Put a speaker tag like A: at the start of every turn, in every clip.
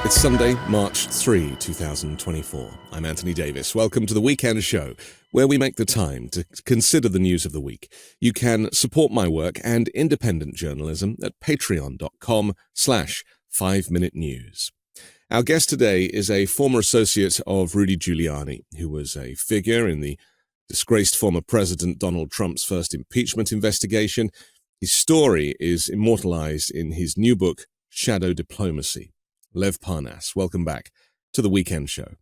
A: It's Sunday, March 3, 2024. I'm Anthony Davis. Welcome to the Weekend Show, where we make the time to consider the news of the week. You can support my work and independent journalism at patreon.com/5minutenews. Our guest today is a former associate of Rudy Giuliani, who was a figure in the disgraced former President Donald Trump's first impeachment investigation. His story is immortalized in his new book, Shadow Diplomacy. Lev Parnas, welcome back to the Weekend Show.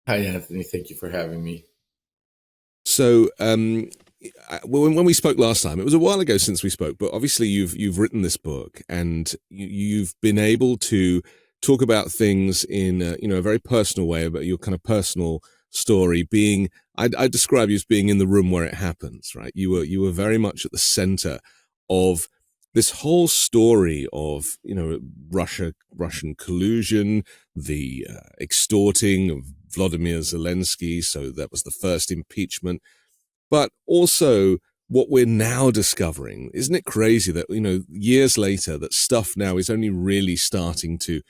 B: Hi, Anthony. Thank you for having me.
A: So, when we spoke last time, it was a while ago since we spoke, but obviously you've written this book and you've been able to talk about things in a very personal way, about your kind of personal story being. I describe you as being in the room where it happens, right? You were very much at the center of this whole story of, Russian collusion, the extorting of Vladimir Zelensky. So that was the first impeachment. But also what we're now discovering, isn't it crazy that, years later, that stuff now is only really starting to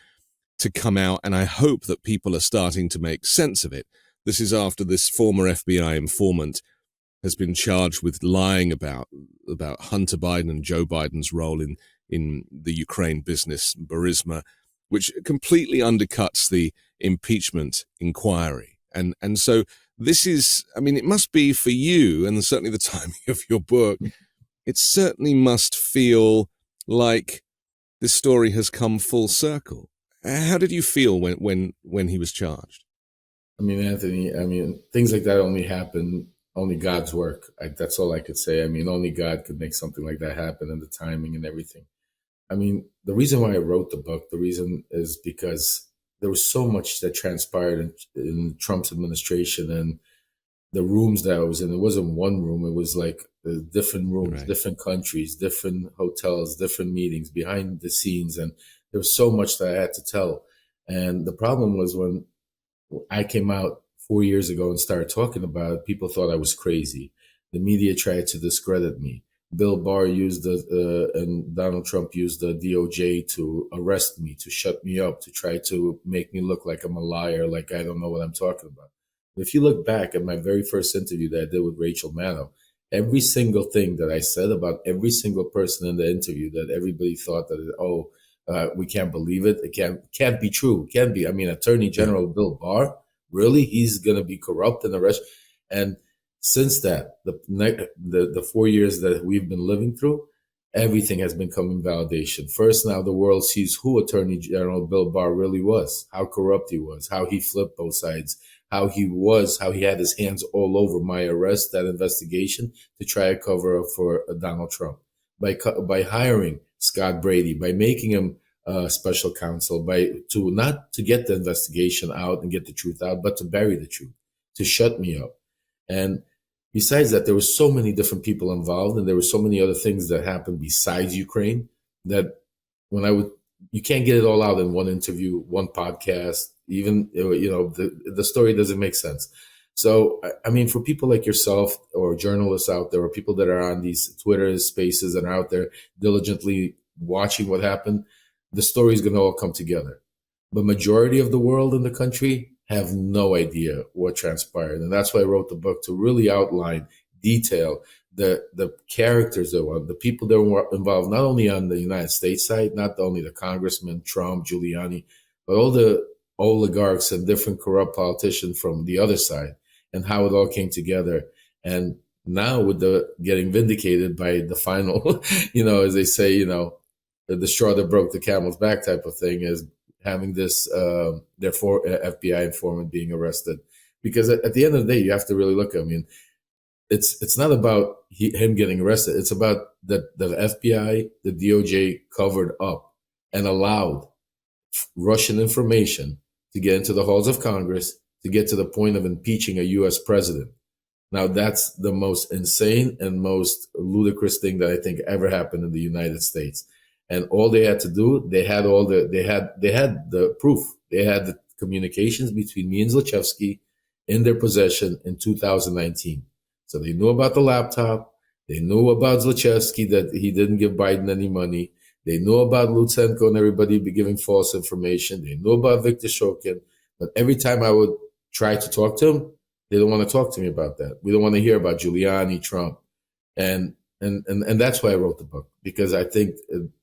A: come out. And I hope that people are starting to make sense of it. This is after this former FBI informant has been charged with lying about Hunter Biden and Joe Biden's role in the Ukraine business Burisma, which completely undercuts the impeachment inquiry. And so this is, it must be for you, and certainly the timing of your book, it certainly must feel like this story has come full circle. How did you feel when he was charged?
B: Anthony, things like that only happen. Only God's work. That's all I could say. Only God could make something like that happen, and the timing and everything. The reason why I wrote the book, the reason is because there was so much that transpired in Trump's administration and the rooms that I was in. It wasn't one room. It was like different rooms, right. Different countries, different hotels, different meetings behind the scenes. And there was so much that I had to tell. And the problem was when I came out 4 years ago and started talking about it, people thought I was crazy. The media tried to discredit me. Bill Barr and Donald Trump used the DOJ to arrest me, to shut me up, to try to make me look like I'm a liar, like I don't know what I'm talking about. If you look back at my very first interview that I did with Rachel Maddow, every single thing that I said about every single person in the interview that everybody thought that, we can't believe it. It can't be true. It can't be. Attorney General Bill Barr, really? He's going to be corrupt and the rest. And since that, the 4 years that we've been living through, everything has been coming validation. First, now the world sees who Attorney General Bill Barr really was, how corrupt he was, how he flipped both sides, how he had his hands all over my arrest, that investigation, to try to cover up for Donald Trump. By hiring Scott Brady, by making him special counsel, not to get the investigation out and get the truth out, but to bury the truth, to shut me up. And besides that, there were so many different people involved, and there were so many other things that happened besides Ukraine that you can't get it all out in one interview, one podcast. Even the story doesn't make sense. So, for people like yourself or journalists out there, or people that are on these Twitter spaces and are out there diligently watching what happened, the story is going to all come together. The majority of the world in the country have no idea what transpired. And that's why I wrote the book, to really outline, detail the characters the people that were involved, not only on the United States side, not only the congressman, Trump, Giuliani, but all the oligarchs and different corrupt politicians from the other side, and how it all came together. And now with the getting vindicated by the final, as they say, the straw that broke the camel's back type of thing, is having this FBI informant being arrested. Because at the end of the day, you have to really look. It's not about him getting arrested. It's about the FBI, the DOJ covered up and allowed Russian information to get into the halls of Congress, to get to the point of impeaching a U.S. president. Now, that's the most insane and most ludicrous thing that I think ever happened in the United States. And all they had to do, they had the proof. They had the communications between me and Zlochevsky in their possession in 2019. So they knew about the laptop. They knew about Zlochevsky, that he didn't give Biden any money. They know about Lutsenko and everybody be giving false information. They know about Viktor Shokin. But every time I would try to talk to them, they don't want to talk to me about that. We don't want to hear about Giuliani, Trump. And that's why I wrote the book, because I think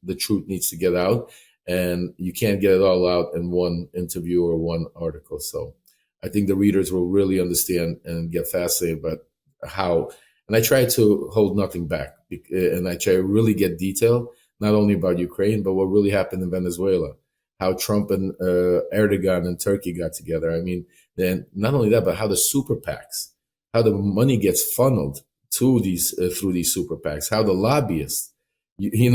B: the truth needs to get out, and you can't get it all out in one interview or one article. So I think the readers will really understand and get fascinated about how, and I try to hold nothing back, and I try to really get detail, not only about Ukraine, but what really happened in Venezuela, how Trump and Erdogan and Turkey got together. I mean, then not only that, but how the super PACs, how the money gets funneled to these through these super PACs, how the lobbyists,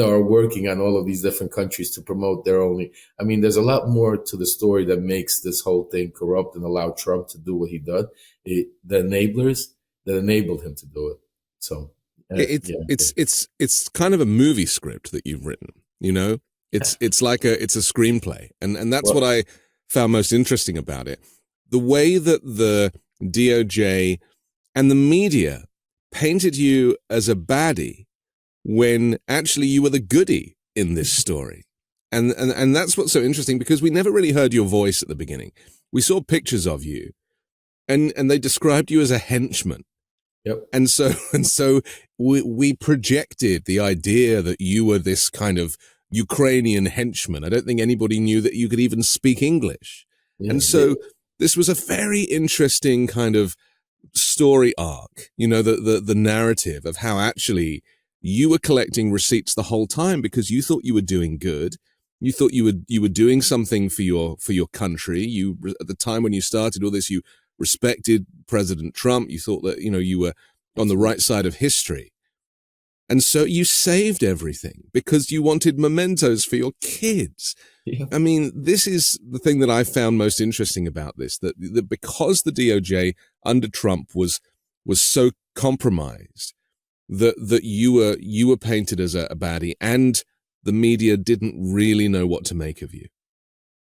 B: are working on all of these different countries to promote their own. I mean, there's a lot more to the story that makes this whole thing corrupt and allow Trump to do what he did. The enablers that enabled him to do it. So
A: it's kind of a movie script that you've written. It's like a screenplay, and that's what I found most interesting about it. The way that the DOJ and the media painted you as a baddie when actually you were the goodie in this story. And that's what's so interesting, because we never really heard your voice at the beginning. We saw pictures of you, and they described you as a henchman.
B: Yep.
A: And so we projected the idea that you were this kind of Ukrainian henchman. I don't think anybody knew that you could even speak English. Yeah, and so this was a very interesting kind of story arc, the narrative of how actually you were collecting receipts the whole time because you thought you were doing good. You thought you were doing something for your country. You, at the time when you started all this, you respected President Trump. You thought that, you were on the right side of history. And so you saved everything because you wanted mementos for your kids. Yeah. I mean, this is the thing that I found most interesting about this, that because the DOJ under Trump was so compromised, that you were painted as a baddie, and the media didn't really know what to make of you.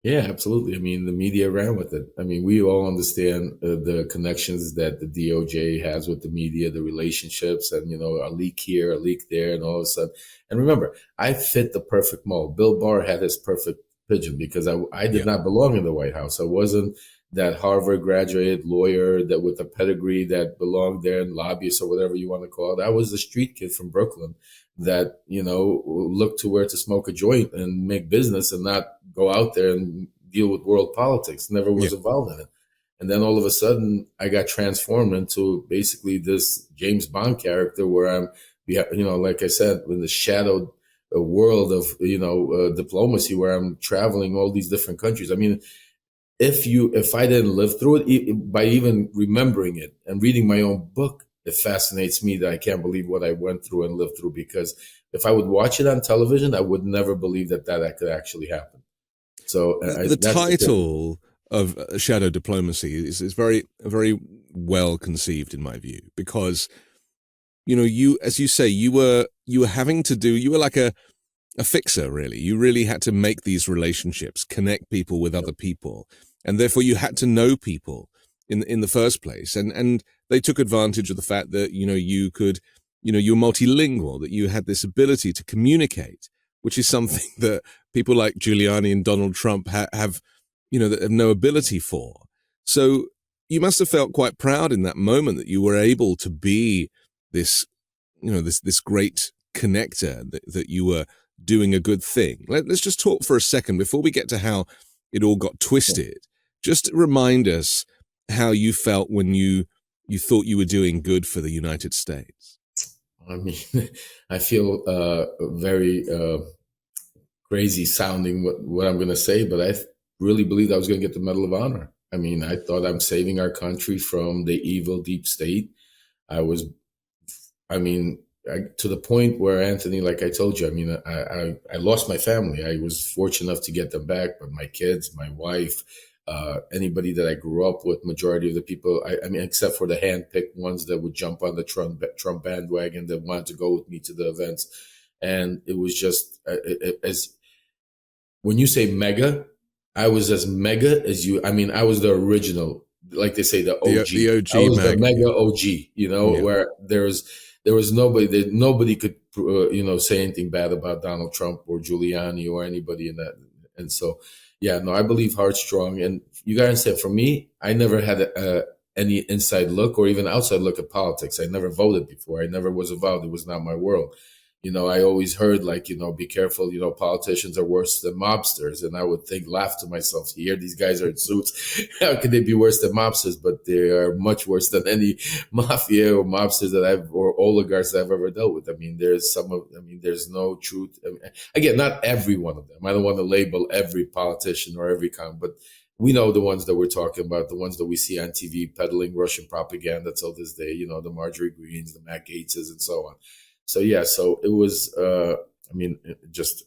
B: Yeah, absolutely. I mean, the media ran with it. I mean, we all understand the connections that the DOJ has with the media, the relationships, and, a leak here, a leak there, and all of a sudden. And remember, I fit the perfect mold. Bill Barr had his perfect pigeon because I did not belong in the White House. I wasn't that Harvard graduate lawyer that with a pedigree that belonged there, and lobbyist or whatever you want to call it. I was the street kid from Brooklyn that, looked to where to smoke a joint and make business and not go out there and deal with world politics. Never was involved in it. And then all of a sudden I got transformed into basically this James Bond character where I'm, like I said, in the shadowed world of, diplomacy, where I'm traveling all these different countries. I mean, if I didn't live through it, by even remembering it and reading my own book, it fascinates me that I can't believe what I went through and lived through, because if I would watch it on television, I would never believe that could actually happen. So
A: the title of Shadow Diplomacy is very, very well conceived in my view, because, you, as you say, you were like a fixer, really. You really had to make these relationships, connect people with other people, and therefore you had to know people in the first place. And they took advantage of the fact that, you could, you were multilingual, that you had this ability to communicate, which is something that people like Giuliani and Donald Trump have no ability for. So you must have felt quite proud in that moment that you were able to be this, this great connector, that you were doing a good thing. Let's just talk for a second before we get to how it all got twisted. Just remind us how you felt when you thought you were doing good for the United States.
B: I mean, I feel very crazy sounding what I'm going to say, but I really believed I was going to get the Medal of Honor. I mean, I thought I'm saving our country from the evil deep state. To the point where, Anthony, like I told you, I mean, I lost my family. I was fortunate enough to get them back, but my kids, my wife, anybody that I grew up with, majority of the people, I mean, except for the hand-picked ones that would jump on the Trump bandwagon that wanted to go with me to the events. And it was just, as when you say mega, I was as mega as you. I mean, I was the original, like they say, the OG.
A: The OG
B: I was
A: mega.
B: the mega OG, where there's there was nobody could say anything bad about Donald Trump or Giuliani or anybody in that. And so, yeah, no, I believe hard, strong. And you got to say, for me, I never had any inside look or even outside look at politics. I never voted before. I never was involved. It was not my world. I always heard be careful, politicians are worse than mobsters. And I would laugh to myself, here, these guys are in suits. How could they be worse than mobsters? But they are much worse than any mafia or mobsters or oligarchs that I've ever dealt with. There's no truth. Again, not every one of them. I don't want to label every politician or every but we know the ones that we're talking about, the ones that we see on TV peddling Russian propaganda till this day, the Marjorie Greens, the Matt Gaetzes, and so on. So, yeah, so it was, just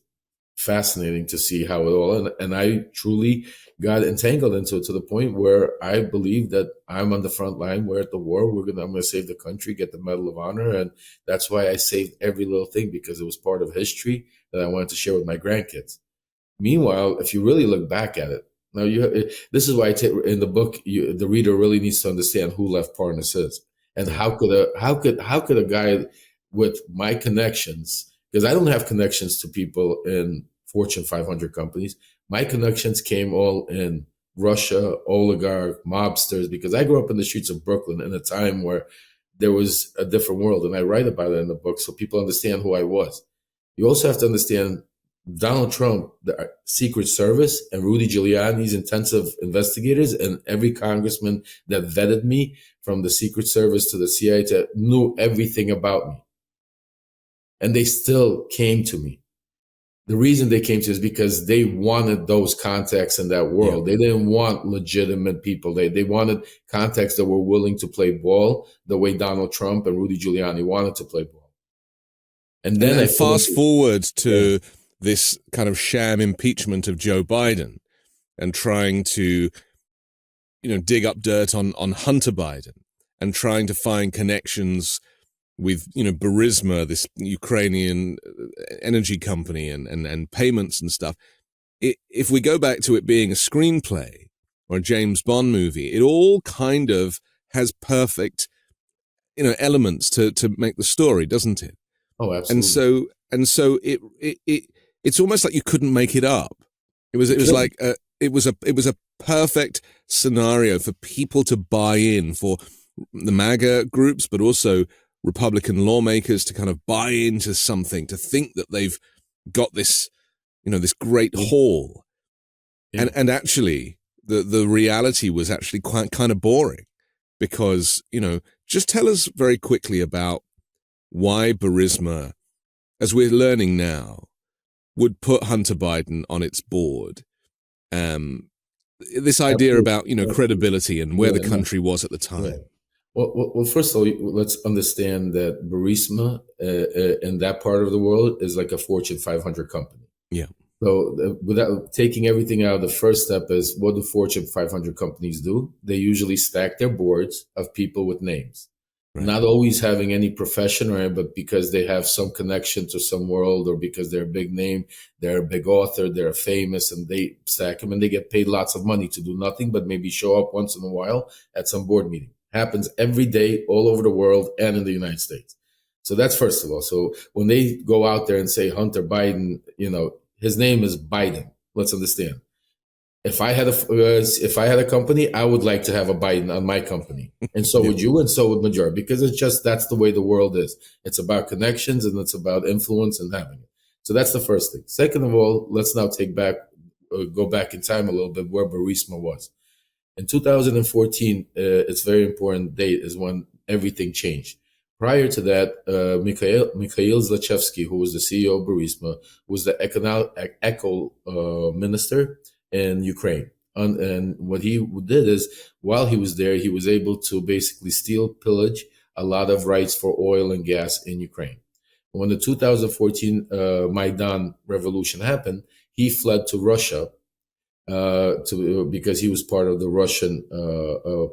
B: fascinating to see how it all, and I truly got entangled into it to the point where I believe that I'm on the front line. We're at the war. I'm going to save the country, get the Medal of Honor. And that's why I saved every little thing, because it was part of history that I wanted to share with my grandkids. Meanwhile, if you really look back at it, now this is why in the book, the reader really needs to understand who Lev Parnas is, and how could a guy with my connections, because I don't have connections to people in Fortune 500 companies. My connections came all in Russia, oligarch, mobsters, because I grew up in the streets of Brooklyn in a time where there was a different world. And I write about it in the book so people understand who I was. You also have to understand Donald Trump, the Secret Service, and Rudy Giuliani's intensive investigators, and every congressman that vetted me from the Secret Service to the CIA knew everything about me. And they still came to me. The reason they came to me is because they wanted those contacts in that world. Yeah. They didn't want legitimate people. They wanted contacts that were willing to play ball the way Donald Trump and Rudy Giuliani wanted to play ball.
A: And then I fast forward to this kind of sham impeachment of Joe Biden and trying to, dig up dirt on Hunter Biden and trying to find connections with, Burisma, this Ukrainian energy company and payments and stuff. If we go back to it being a screenplay or a James Bond movie, it all kind of has perfect, elements to make the story, doesn't it?
B: Oh, absolutely.
A: And so it's almost like you couldn't make it up. It was a perfect scenario for people to buy in, for the MAGA groups, but also Republican lawmakers to kind of buy into something, to think that they've got this, this great haul. Yeah. And actually the reality was actually quite kind of boring, because, just tell us very quickly about why Burisma, as we're learning now, would put Hunter Biden on its board. This idea about, credibility and where the country was at the time.
B: Yeah. Well, first of all, let's understand that Burisma in that part of the world is like a Fortune 500 company.
A: Yeah.
B: So without taking everything out, the first step is, what do Fortune 500 companies do? They usually stack their boards of people with names. Right. Not always having any profession, but because they have some connection to some world, or because they're a big name, they're a big author, they're famous, and they stack them, and they get paid lots of money to do nothing but maybe show up once in a while at some board meeting. Happens every day all over the world and in the United States. So that's first of all. So when they go out there and say Hunter Biden, his name is Biden. Let's understand. If I had a company, I would like to have a Biden on my company, and so would you, and so would majority, because that's the way the world is. It's about connections, and it's about influence and having it. So that's the first thing. Second of all, let's now go back in time a little bit where Burisma was. In 2014, it's a very important date, is when everything changed. Prior to that, Mikhail Zlochevsky, who was the CEO of Burisma, was the eco minister in Ukraine. And what he did is, while he was there, he was able to basically pillage a lot of rights for oil and gas in Ukraine. When the 2014 Maidan revolution happened, he fled to Russia because he was part of the Russian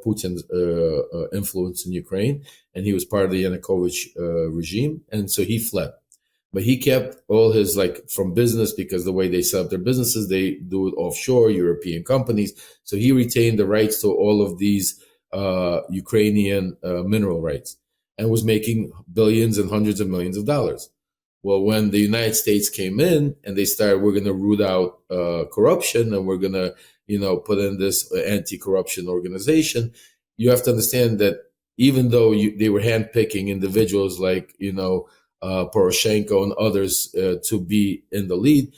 B: Putin's influence in Ukraine, and he was part of the Yanukovych regime, and so he fled. But he kept all his, from business, because the way they set up their businesses, they do it offshore, European companies. So he retained the rights to all of these Ukrainian mineral rights. and was making billions and hundreds of millions of dollars. Well, when the United States came in and they started, we're going to root out corruption, and we're going to, put in this anti-corruption organization. You have to understand that even though they were handpicking individuals like, Poroshenko and others to be in the lead,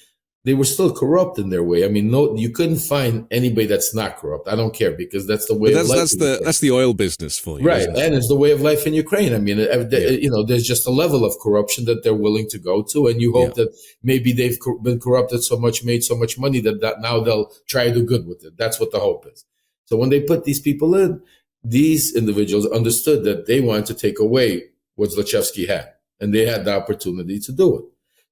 B: they were still corrupt in their way. I mean, no, you couldn't find anybody that's not corrupt. I don't care, because that's the way of life.
A: That's the oil business for you,
B: right? And it's the way of life in Ukraine. I mean, there's just a level of corruption that they're willing to go to, and you hope that maybe they've been corrupted so much, made so much money that now they'll try to do good with it. That's what the hope is. So when they put these people in, these individuals understood that they wanted to take away what Zlochevsky had, and they had the opportunity to do it.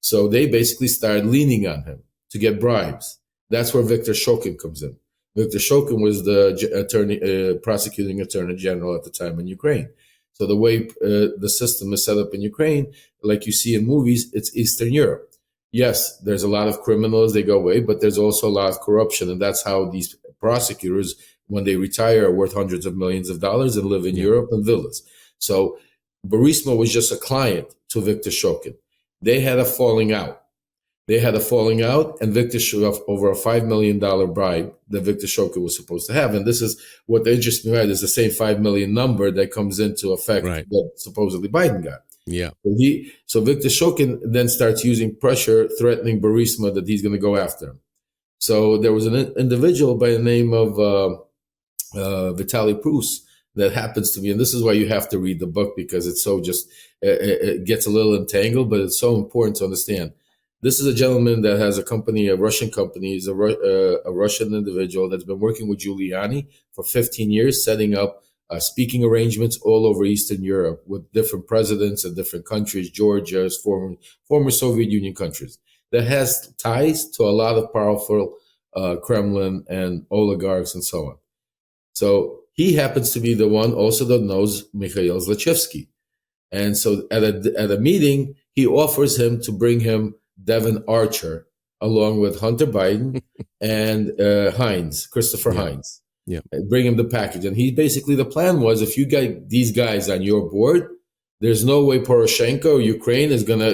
B: So they basically started leaning on him to get bribes. That's where Viktor Shokin comes in. Viktor Shokin was the prosecuting attorney general at the time in Ukraine. So the way the system is set up in Ukraine, like you see in movies, it's Eastern Europe. Yes, there's a lot of criminals, they go away, but there's also a lot of corruption. And that's how these prosecutors, when they retire, are worth hundreds of millions of dollars and live in Europe in villas. So Burisma was just a client to Viktor Shokin. They had a falling out. And Viktor showed off over a $5 million bribe that Viktor Shokin was supposed to have. And this is what interests me, right, is the same 5 million number that comes into effect that supposedly Biden got.
A: Yeah.
B: So Viktor Shokin then starts using pressure, threatening Burisma that he's going to go after him. So there was an individual by the name of Vitaly Prus that happens to be, and this is why you have to read the book, because it's so it gets a little entangled, but it's so important to understand. This is a gentleman that has a company, a Russian company. He's a Russian individual that's been working with Giuliani for 15 years, setting up speaking arrangements all over Eastern Europe with different presidents of different countries, Georgia, former Soviet Union countries, that has ties to a lot of powerful Kremlin and oligarchs and so on. So he happens to be the one also that knows Mikhail Zlochevsky. And so at a meeting, he offers him to bring him Devin Archer, along with Hunter Biden and Christopher Hines. Yeah. Bring him the package. And the plan was, if you get these guys on your board, there's no way Poroshenko, Ukraine,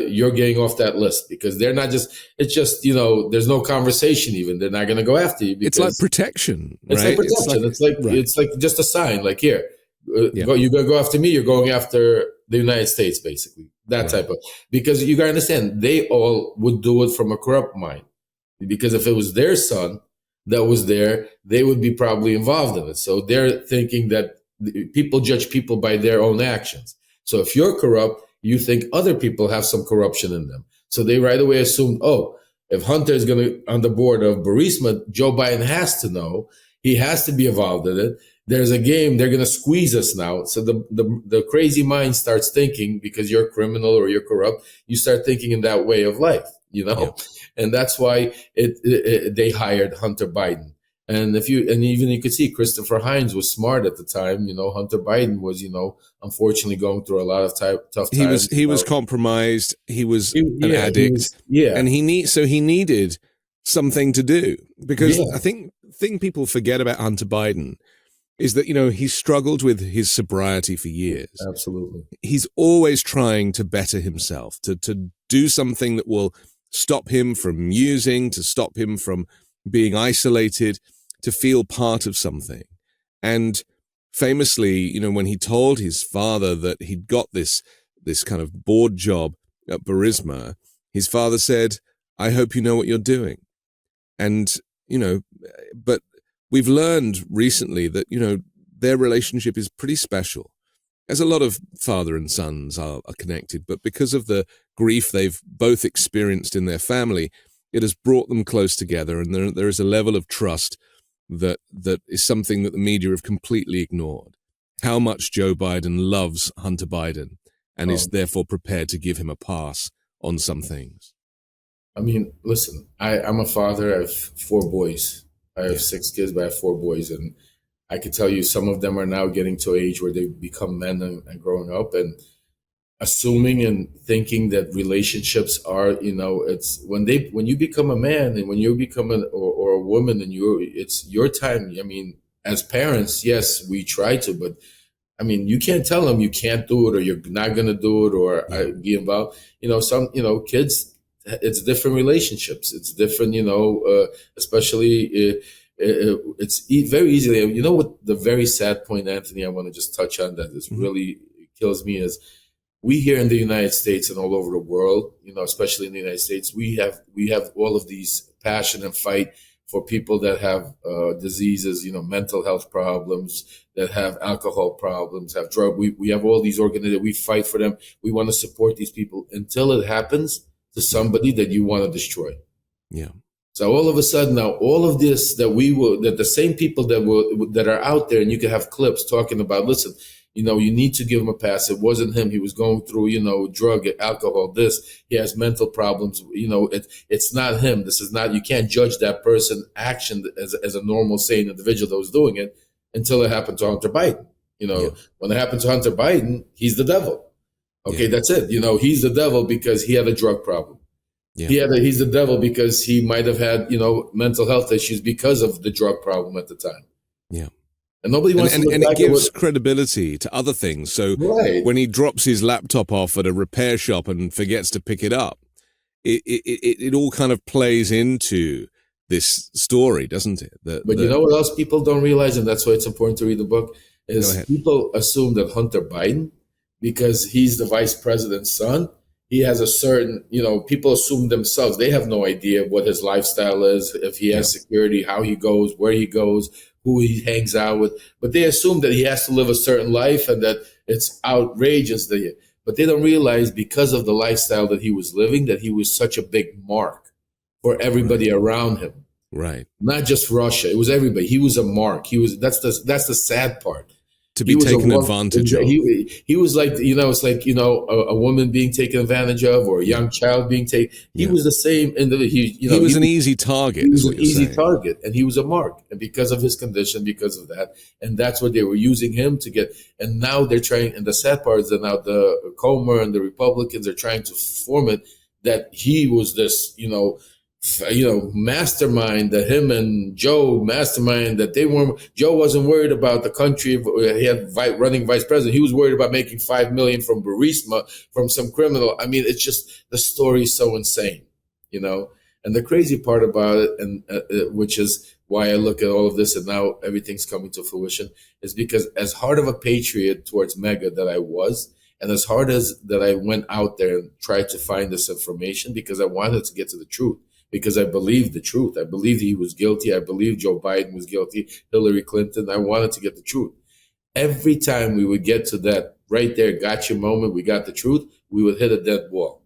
B: you're getting off that list, because they're not there's no conversation even. They're not going to go after you.
A: It's like protection, right?
B: It's like protection. It's like just a sign, like, here, you're going to go after me, you're going after the United States, basically. That type of, because you got to understand, they all would do it from a corrupt mind. Because if it was their son that was there, they would be probably involved in it. So they're thinking that people judge people by their own actions. So if you're corrupt, you think other people have some corruption in them. So they right away assumed, if Hunter is on the board of Burisma, Joe Biden has to know. He has to be involved in it. There's a game. They're going to squeeze us now. So the crazy mind starts thinking, because you're a criminal or you're corrupt, you start thinking in that way of life, and that's why they hired Hunter Biden. And even you could see Christopher Hines was smart at the time. Hunter Biden was, unfortunately going through a lot of tough times.
A: He was compromised. He was an addict. And he needed something to do, because I think the thing people forget about Hunter Biden is that, he struggled with his sobriety for years.
B: Absolutely.
A: He's always trying to better himself, to do something that will stop him from using, to stop him from being isolated, to feel part of something. And famously, when he told his father that he'd got this kind of board job at Burisma, his father said, "I hope you know what you're doing." And, but we've learned recently that, their relationship is pretty special, as a lot of father and sons are connected. But because of the grief they've both experienced in their family, it has brought them close together. And there is a level of trust that is something that the media have completely ignored. How much Joe Biden loves Hunter Biden and is therefore prepared to give him a pass on some things.
B: I mean, listen, I'm a father. I have 4 boys. I have 6 kids, but I have 4 boys. And I can tell you some of them are now getting to an age where they become men and growing up, and assuming and thinking that relationships are, it's when you become a man and when you become or a woman, and it's your time. I mean, as parents, yes, we try to, but I mean, you can't tell them you can't do it or you're not going to do it or be involved. Some kids, it's different relationships. It's different, especially it's very easily. You know what? The very sad point, Anthony, I want to just touch on that is really kills me is we here in the United States and all over the world, especially in the United States, we have all of these passion and fight for people that have diseases, mental health problems, that have alcohol problems, have drug. We have all these organizations. We fight for them. We want to support these people until it happens to somebody that you want to destroy.
A: Yeah.
B: So all of a sudden now, all of this that the same people that are out there, and you can have clips talking about, listen, you need to give him a pass. It wasn't him. He was going through, drug, alcohol, this. He has mental problems. It's not him. This is not, you can't judge that person action as a normal, sane individual that was doing it until it happened to Hunter Biden. When it happened to Hunter Biden, he's the devil. Okay, that's it. He's the devil because he had a drug problem. Yeah. He's the devil because he might have had, mental health issues because of the drug problem at the time.
A: Yeah.
B: And nobody wants to look
A: and
B: back
A: it gives credibility to other things. So when he drops his laptop off at a repair shop and forgets to pick it up, it all kind of plays into this story, doesn't it?
B: But you know what else people don't realize, and that's why it's important to read the book, is people assume that Hunter Biden, because he's the vice president's son, he has a certain, people assume themselves. They have no idea what his lifestyle is, if he has security, how he goes, where he goes, who he hangs out with. But they assume that he has to live a certain life and that it's outrageous. But they don't realize because of the lifestyle that he was living, that he was such a big mark for everybody around him.
A: Right.
B: Not just Russia. It was everybody. He was a mark. That's the sad part.
A: To be taken advantage of.
B: He was like, it's like, a woman being taken advantage of or a young child being taken. He was the same individual.
A: He was an easy target.
B: He was an easy target, and he was a mark. And because of his condition, because of that, and that's what they were using him to get. And now they're trying, and the sad part is that now the Comer and the Republicans are trying to form it that he was this, mastermind, that him and Joe mastermind, that Joe wasn't worried about the country. He had running vice president. He was worried about making $5 million from Burisma, from some criminal. I mean, it's just, the story is so insane, and the crazy part about it, and which is why I look at all of this and now everything's coming to fruition, is because as hard of a patriot towards MAGA that I was, and as hard as that I went out there and tried to find this information because I wanted to get to the truth. Because I believed the truth. I believed he was guilty. I believed Joe Biden was guilty, Hillary Clinton. I wanted to get the truth. Every time we would get to that right there gotcha moment, we got the truth, we would hit a dead wall.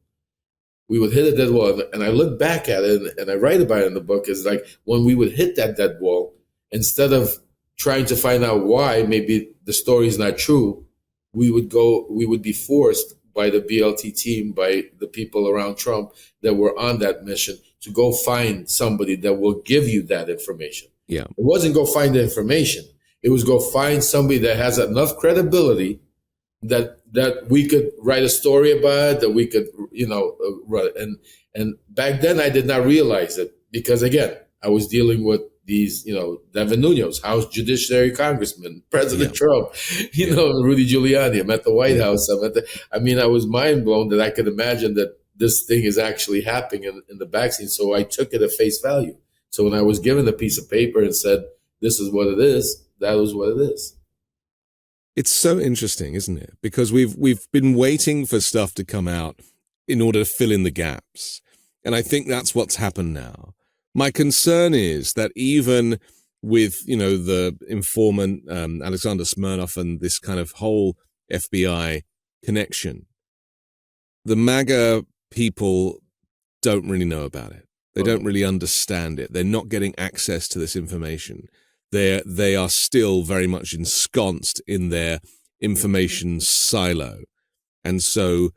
B: And I look back at it and I write about it in the book, is like when we would hit that dead wall, instead of trying to find out why maybe the story is not true, we would be forced by the BLT team, by the people around Trump that were on that mission, to go find somebody that will give you that information.
A: Yeah.
B: It wasn't go find the information. It was go find somebody that has enough credibility that we could write a story about, that we could, run. And back then I did not realize it because, again, I was dealing with these, Devin Nunes, House Judiciary Congressman, President Trump, Rudy Giuliani. I'm at the White House. I was mind blown that I could imagine that this thing is actually happening in the backseat. So I took it at face value. So when I was given a piece of paper and said, this is what it is, that was what it is.
A: It's so interesting, isn't it? Because we've been waiting for stuff to come out in order to fill in the gaps. And I think that's what's happened now. My concern is that even with, the informant, Alexander Smirnov, and this kind of whole FBI connection, the MAGA people don't really know about it. They don't really understand it. They're not getting access to this information. They are still very much ensconced in their information silo. And so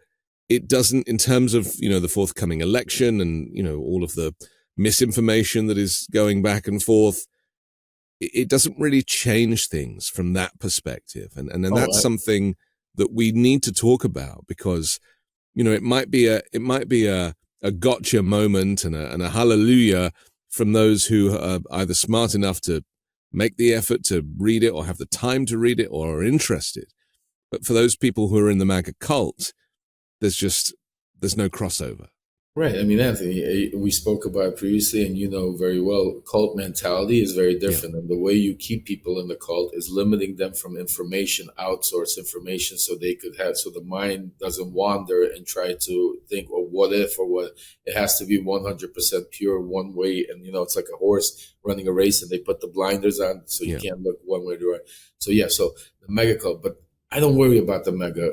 A: it doesn't, in terms of, the forthcoming election and, all of the misinformation that is going back and forth, it doesn't really change things from that perspective. And that's something that we need to talk about because, it might be a gotcha moment and a hallelujah from those who are either smart enough to make the effort to read it or have the time to read it or are interested. But for those people who are in the MAGA cult, there's no crossover.
B: Right. I mean, Anthony, we spoke about previously, and you know very well, cult mentality is very different. And the way you keep people in the cult is limiting them from information, outsource information, so the mind doesn't wander and try to think, well, what if, or what? It has to be 100% pure one way. And, it's like a horse running a race and they put the blinders on so you can't look one way to the right. So the mega cult, but I don't worry about the mega,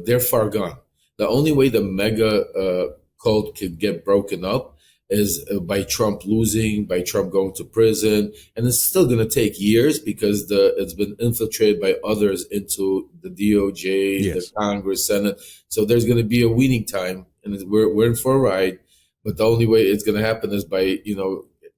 B: they're far gone. The only way the mega cult could get broken up is by Trump losing, by Trump going to prison. And it's still going to take years because it's been infiltrated by others into the DOJ, the Congress, Senate. So there's going to be a weaning time, and we're in for a ride. But the only way it's going to happen is by,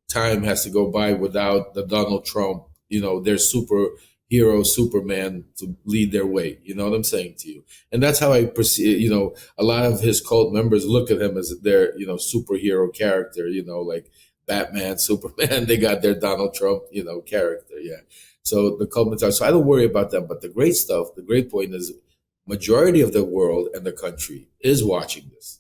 B: time has to go by without the Donald Trump, their superhero Superman to lead their way. You know what I'm saying to you? And that's how I perceive, a lot of his cult members look at him as their, superhero character, like Batman, Superman. They got their Donald Trump, character. Yeah. So the cult mentality. So I don't worry about that. But the great point is majority of the world and the country is watching this.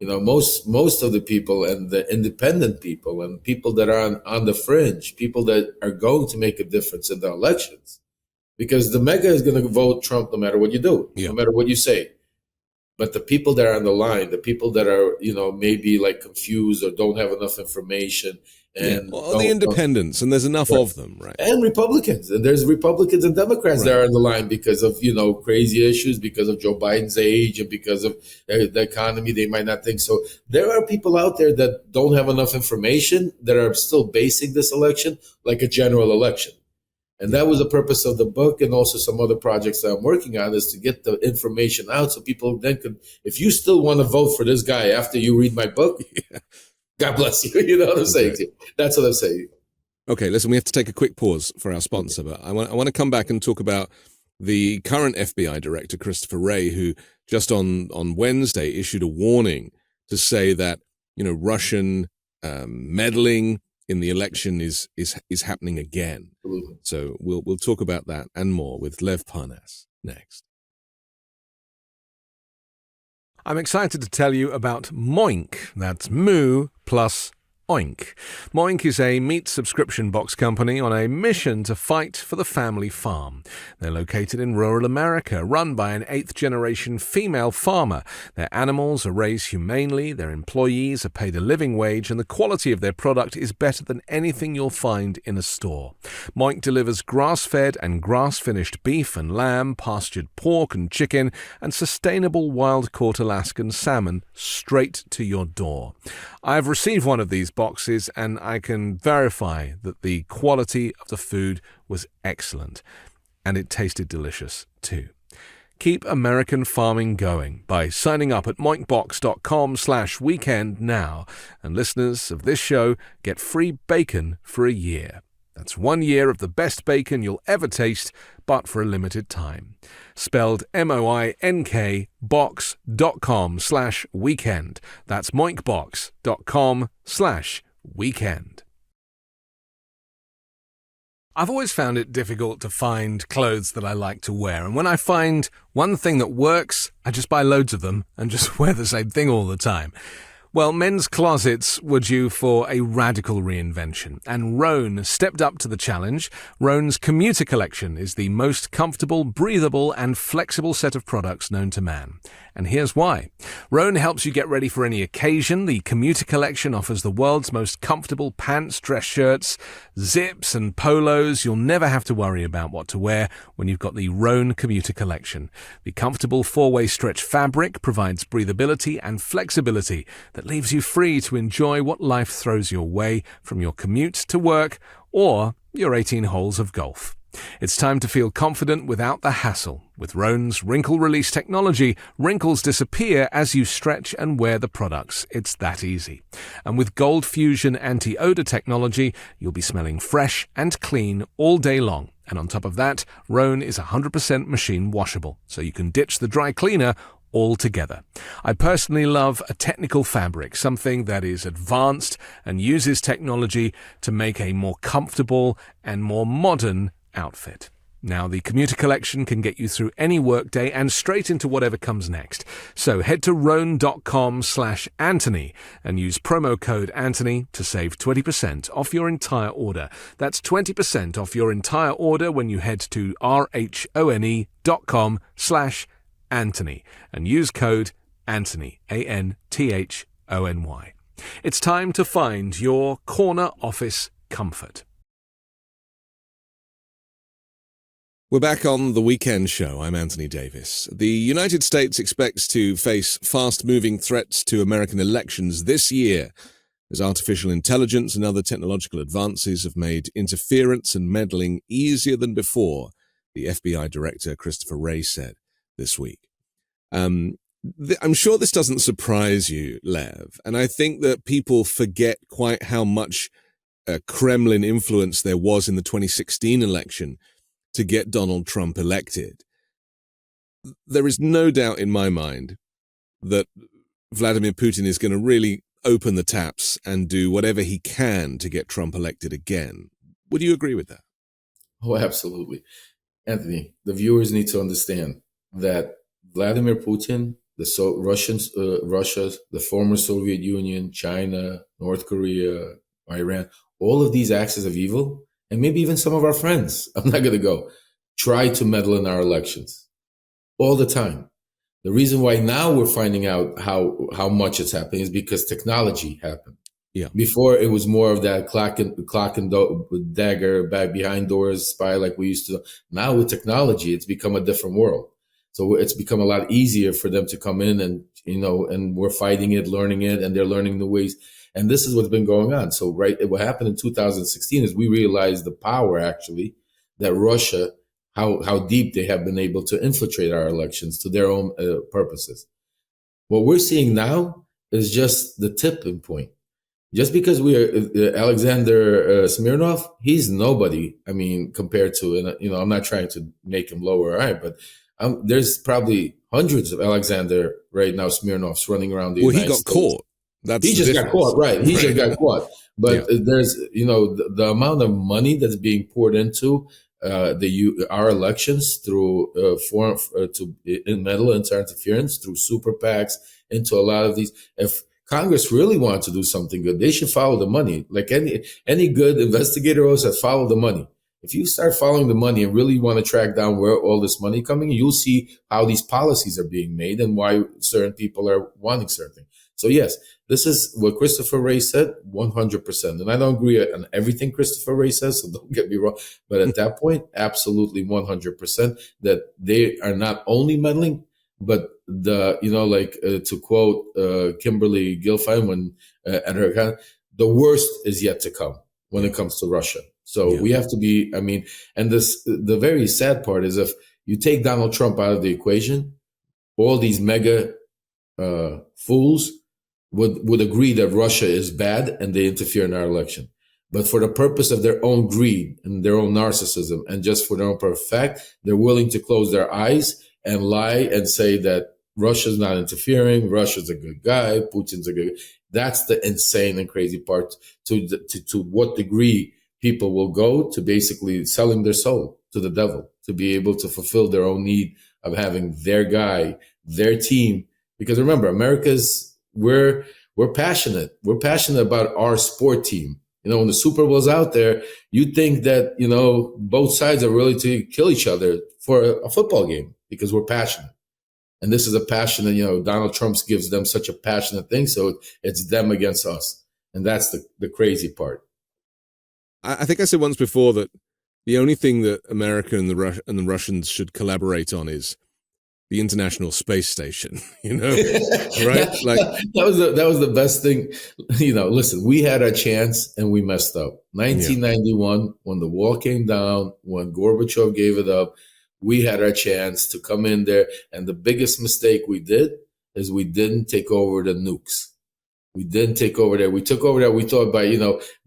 B: Most of the people and the independent people and people that are on the fringe, people that are going to make a difference in the elections, because the mega is going to vote Trump no matter what you do, no matter what you say. But the people that are on the line, the people that are, maybe like confused or don't have enough information, and
A: the independents, and there's enough of them, right?
B: And Republicans, and there's Republicans and Democrats that are on the line because of crazy issues, because of Joe Biden's age, and because of the economy. They might not think so. There are people out there that don't have enough information that are still basing this election like a general election. And that was the purpose of the book, and also some other projects that I'm working on, is to get the information out so people then could, if you still want to vote for this guy after you read my book, God bless you. You know what I'm saying to you? That's what I'm saying.
A: Okay, listen, we have to take a quick pause for our sponsor, but I want to come back and talk about the current FBI director, Christopher Wray, who just on Wednesday issued a warning to say that, Russian meddling in the election is happening again.
B: Absolutely.
A: So we'll talk about that and more with Lev Parnas next. I'm excited to tell you about Moink. That's Moo plus Oink. Moink is a meat subscription box company on a mission to fight for the family farm. They're located in rural America, run by an 8th-generation female farmer. Their animals are raised humanely, their employees are paid a living wage, and the quality of their product is better than anything you'll find in a store. Moink delivers grass-fed and grass-finished beef and lamb, pastured pork and chicken, and sustainable wild-caught Alaskan salmon straight to your door. I've received one of these boxes, and I can verify that the quality of the food was excellent, and it tasted delicious too. Keep American farming going by signing up at moinkbox.com/weekend now, and listeners of this show get free bacon for a year. That's 1 year of the best bacon you'll ever taste, but for a limited time. Spelled MOINK box.com/weekend. That's moinkbox.com/weekend. I've always found it difficult to find clothes that I like to wear, and when I find one thing that works, I just buy loads of them and just wear the same thing all the time. Well, men's closets were due for a radical reinvention, and Rhone stepped up to the challenge. Rhone's commuter collection is the most comfortable, breathable, and flexible set of products known to man. And here's why. Rhone helps you get ready for any occasion. The commuter collection offers the world's most comfortable pants, dress shirts, zips, and polos. You'll never have to worry about what to wear when you've got the Rhone commuter collection. The comfortable 4-way stretch fabric provides breathability and flexibility that leaves you free to enjoy what life throws your way, from your commute to work or your 18 holes of golf. It's time to feel confident without the hassle. With Rhone's wrinkle release technology, wrinkles disappear as you stretch and wear the products. It's that easy. And with Gold Fusion anti-odor technology, you'll be smelling fresh and clean all day long. And on top of that, Rhone is 100% machine washable, so you can ditch the dry cleaner altogether. I personally love a technical fabric, something that is advanced and uses technology to make a more comfortable and more modern outfit.
C: Now, the commuter collection can get you through any workday and straight into whatever comes next. So head to roan.com/Anthony and use promo code Anthony to save 20% off your entire order. That's 20% off your entire order when you head to RHONE.com/Anthony and use code Anthony, ANTHONY. It's time to find your corner office comfort.
A: We're back on the weekend show. I'm Anthony Davis. The United States expects to face fast-moving threats to American elections this year as artificial intelligence and other technological advances have made interference and meddling easier than before, the FBI Director Christopher Wray said this week. I'm sure this doesn't surprise you, Lev, and I think that people forget quite how much Kremlin influence there was in the 2016 election to get Donald Trump elected. There is no doubt in my mind that Vladimir Putin is going to really open the taps and do whatever he can to get Trump elected again. Would you agree with that?
B: Oh, absolutely. Anthony, the viewers need to understand that Vladimir Putin, Russia, the former Soviet Union, China, North Korea, Iran, all of these axes of evil, and maybe even some of our friends, I'm not going to go, try to meddle in our elections all the time. The reason why now we're finding out how much it's happening is because technology happened.
A: Yeah.
B: Before it was more of that clock and dagger, back behind doors, spy like we used to. Now with technology, it's become a different world. So it's become a lot easier for them to come in and, and we're fighting it, learning it, and they're learning the ways. And this is what's been going on. So, what happened in 2016 is we realized the power, actually, that Russia, how deep they have been able to infiltrate our elections to their own purposes. What we're seeing now is just the tipping point. Just because we are Alexander Smirnov, he's nobody. I mean, compared to, I'm not trying to make him lower, all right, but there's probably hundreds of Alexander right now Smirnovs running around the United States.
A: He got caught.
B: He just got caught, right? He just got caught. But there's, the amount of money that's being poured into our elections through meddle into interference through super PACs, into a lot of these. If Congress really wanted to do something good, they should follow the money. Like any good investigator always says, follow the money. If you start following the money and really want to track down where all this money coming, you'll see how these policies are being made and why certain people are wanting certain things. So yes, this is what Christopher Wray said, 100%. And I don't agree on everything Christopher Wray says, so don't get me wrong. But at that point, absolutely 100% that they are not only meddling, but to quote Kimberly Guilfine at her account, the worst is yet to come when it comes to Russia. So we have to be, and the very sad part is if you take Donald Trump out of the equation, all these mega fools would agree that Russia is bad and they interfere in our election. But for the purpose of their own greed and their own narcissism and just for their own perfect fact, they're willing to close their eyes and lie and say that Russia's not interfering, Russia's a good guy, Putin's a good guy. That's the insane and crazy part to what degree people will go to basically selling their soul to the devil to be able to fulfill their own need of having their guy, their team. Because remember, we're passionate. We're passionate about our sport team. When the Super Bowl's out there, you think that, both sides are willing to kill each other for a football game because we're passionate. And this is a passionate, Donald Trump gives them such a passionate thing. So it's them against us. And that's the crazy part.
A: I think I said once before that the only thing that America and the Russians should collaborate on is the International Space Station, right?
B: That was the best thing. Listen, we had our chance and we messed up. 1991, when the wall came down, when Gorbachev gave it up, we had our chance to come in there. And the biggest mistake we did is we didn't take over the nukes. We didn't take over there. We took over there. We thought by,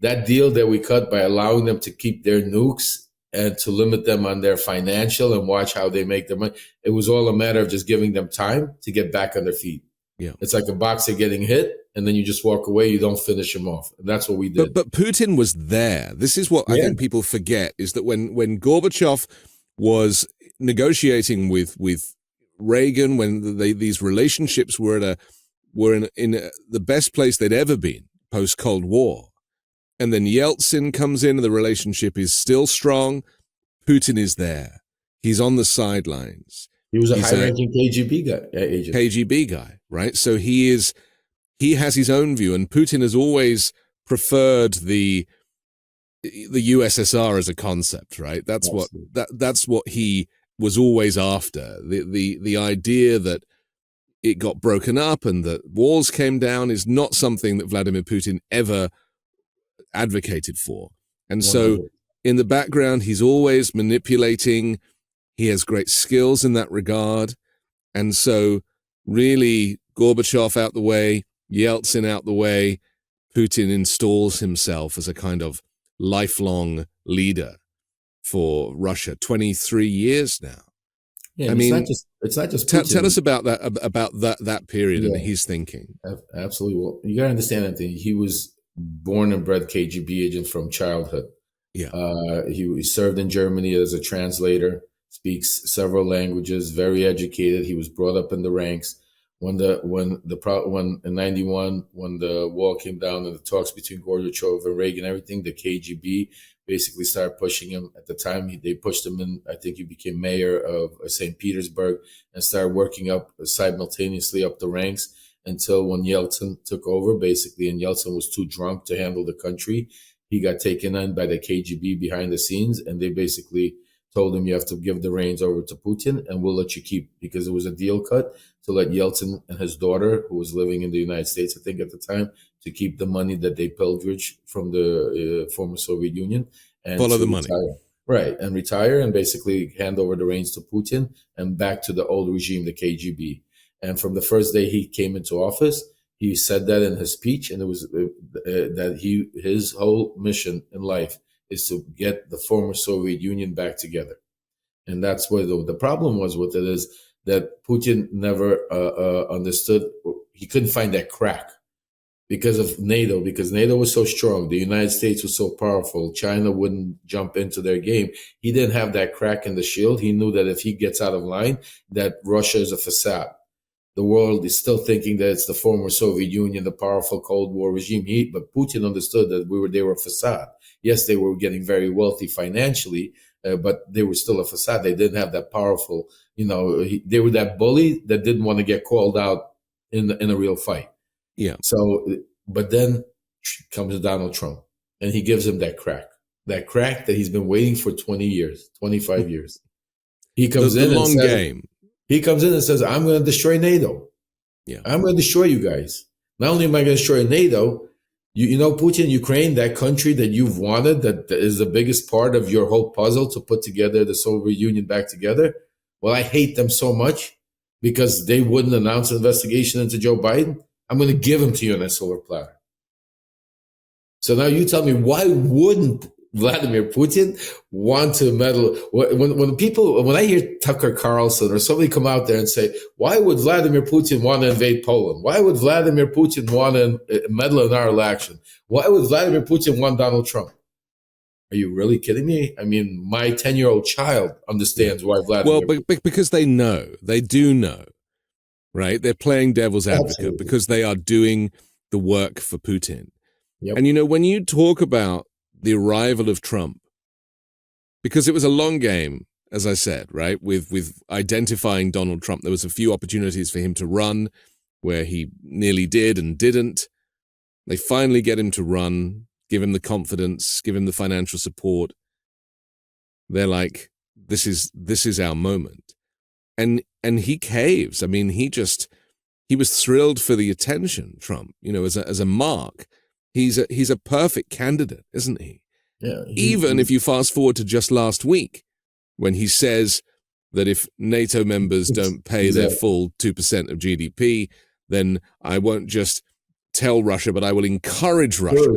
B: that deal that we cut by allowing them to keep their nukes and to limit them on their financial and watch how they make their money. It was all a matter of just giving them time to get back on their feet. Yeah. It's like a boxer getting hit and then you just walk away. You don't finish him off. And that's what we did.
A: But Putin was there. This is what I think people forget is that when Gorbachev was negotiating with Reagan when these relationships were in the best place they'd ever been post Cold War, and then Yeltsin comes in and the relationship is still strong. Putin is there. He's on the sidelines.
B: He was a high-ranking KGB guy, agent.
A: KGB guy, right? So he has his own view, and Putin has always preferred the USSR as a concept, right? That's what he was always after. The idea that it got broken up and that walls came down is not something that Vladimir Putin ever advocated for. And so in the background, he's always manipulating. He has great skills in that regard. And so really Gorbachev out the way, Yeltsin out the way, Putin installs himself as a kind of lifelong leader for Russia. 23 years now.
B: Yeah, I mean, it's not just Putin.
A: Tell us about that period and his thinking.
B: Absolutely. Well, you got to understand, Anthony, he was born and bred KGB agent from childhood.
A: Yeah.
B: He served in Germany as a translator, speaks several languages, very educated. He was brought up in the ranks. When in '91, when the wall came down and the talks between Gorbachev and Reagan, everything, the KGB basically started pushing him. At the time, they pushed him in. I think he became mayor of St. Petersburg and started working up simultaneously up the ranks until when Yeltsin took over, basically, and Yeltsin was too drunk to handle the country. He got taken in by the KGB behind the scenes, and they basically told him, you have to give the reins over to Putin and we'll let you keep, because it was a deal cut to let Yeltsin and his daughter, who was living in the United States, I think at the time, to keep the money that they pillaged from the former Soviet Union. And
A: follow the money.
B: Right, and retire and basically hand over the reins to Putin and back to the old regime, the KGB. And from the first day he came into office, he said that in his speech, and it was that his whole mission in life is to get the former Soviet Union back together. And that's where the problem was with it, is that Putin never understood. He couldn't find that crack because of NATO, because NATO was so strong. The United States was so powerful. China wouldn't jump into their game. He didn't have that crack in the shield. He knew that if he gets out of line, that Russia is a facade. The world is still thinking that it's the former Soviet Union, the powerful Cold War regime. But Putin understood that they were a facade. Yes, they were getting very wealthy financially, but they were still a facade. They didn't have that powerful, they were that bully that didn't want to get called out in a real fight.
A: Yeah.
B: So, but then comes Donald Trump, and he gives him that crack that he's been waiting for 20 years, 25 years. He comes in
A: long game.
B: He comes in and says, I'm going to destroy NATO.
A: Yeah.
B: I'm going to destroy you guys. Not only am I going to destroy NATO, you know, Putin, Ukraine, that country that you've wanted, that is the biggest part of your whole puzzle to put together the Soviet Union back together. Well, I hate them so much because they wouldn't announce an investigation into Joe Biden. I'm going to give them to you on a silver platter. So now you tell me, why wouldn't Vladimir Putin want to meddle? When I hear Tucker Carlson or somebody come out there and say, why would Vladimir Putin want to invade Poland? Why would Vladimir Putin want to meddle in our election? Why would Vladimir Putin want Donald Trump? Are you really kidding me? I mean, my 10-year-old child understands why Vladimir.
A: Well, because they do know, right? They're playing devil's advocate.
B: Absolutely.
A: Because they are doing the work for Putin.
B: Yep.
A: And, when you talk about the arrival of Trump, because it was a long game, as I said, right, with identifying Donald Trump. There was a few opportunities for him to run where he nearly did and didn't. They finally get him to run, give him the confidence, give him the financial support. They're like, this is our moment. And he caves. I mean, he was thrilled for the attention, Trump, as a mark. He's a perfect candidate, isn't he?
B: Yeah.
A: Even if you fast forward to just last week, when he says that if NATO members don't pay their full 2% of GDP, then I won't just tell Russia, but I will encourage Russia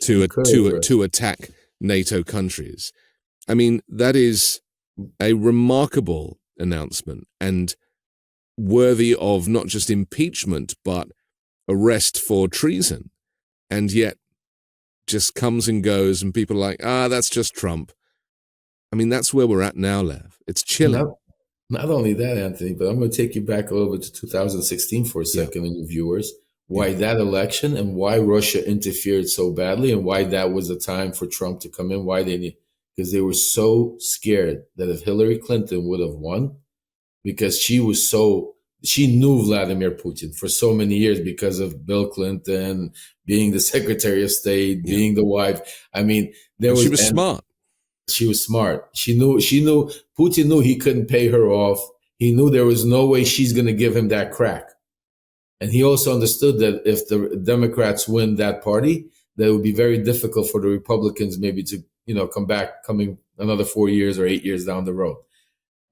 A: to attack NATO countries. I mean, that is a remarkable announcement and worthy of not just impeachment, but arrest for treason. And yet just comes and goes, and people are like, that's just Trump. I mean, that's where we're at now, Lev. It's chilling.
B: Not only that, Anthony, but I'm going to take you back a little bit to 2016 for a second, and your viewers, why that election and why Russia interfered so badly and why that was the time for Trump to come in, because they were so scared that if Hillary Clinton would have won, because she knew Vladimir Putin for so many years because of Bill Clinton being the Secretary of State, being the wife. I mean,
A: she was smart.
B: She was smart. She knew Putin knew he couldn't pay her off. He knew there was no way she's going to give him that crack. And he also understood that if the Democrats win that party, that it would be very difficult for the Republicans maybe to, coming another 4 years or 8 years down the road.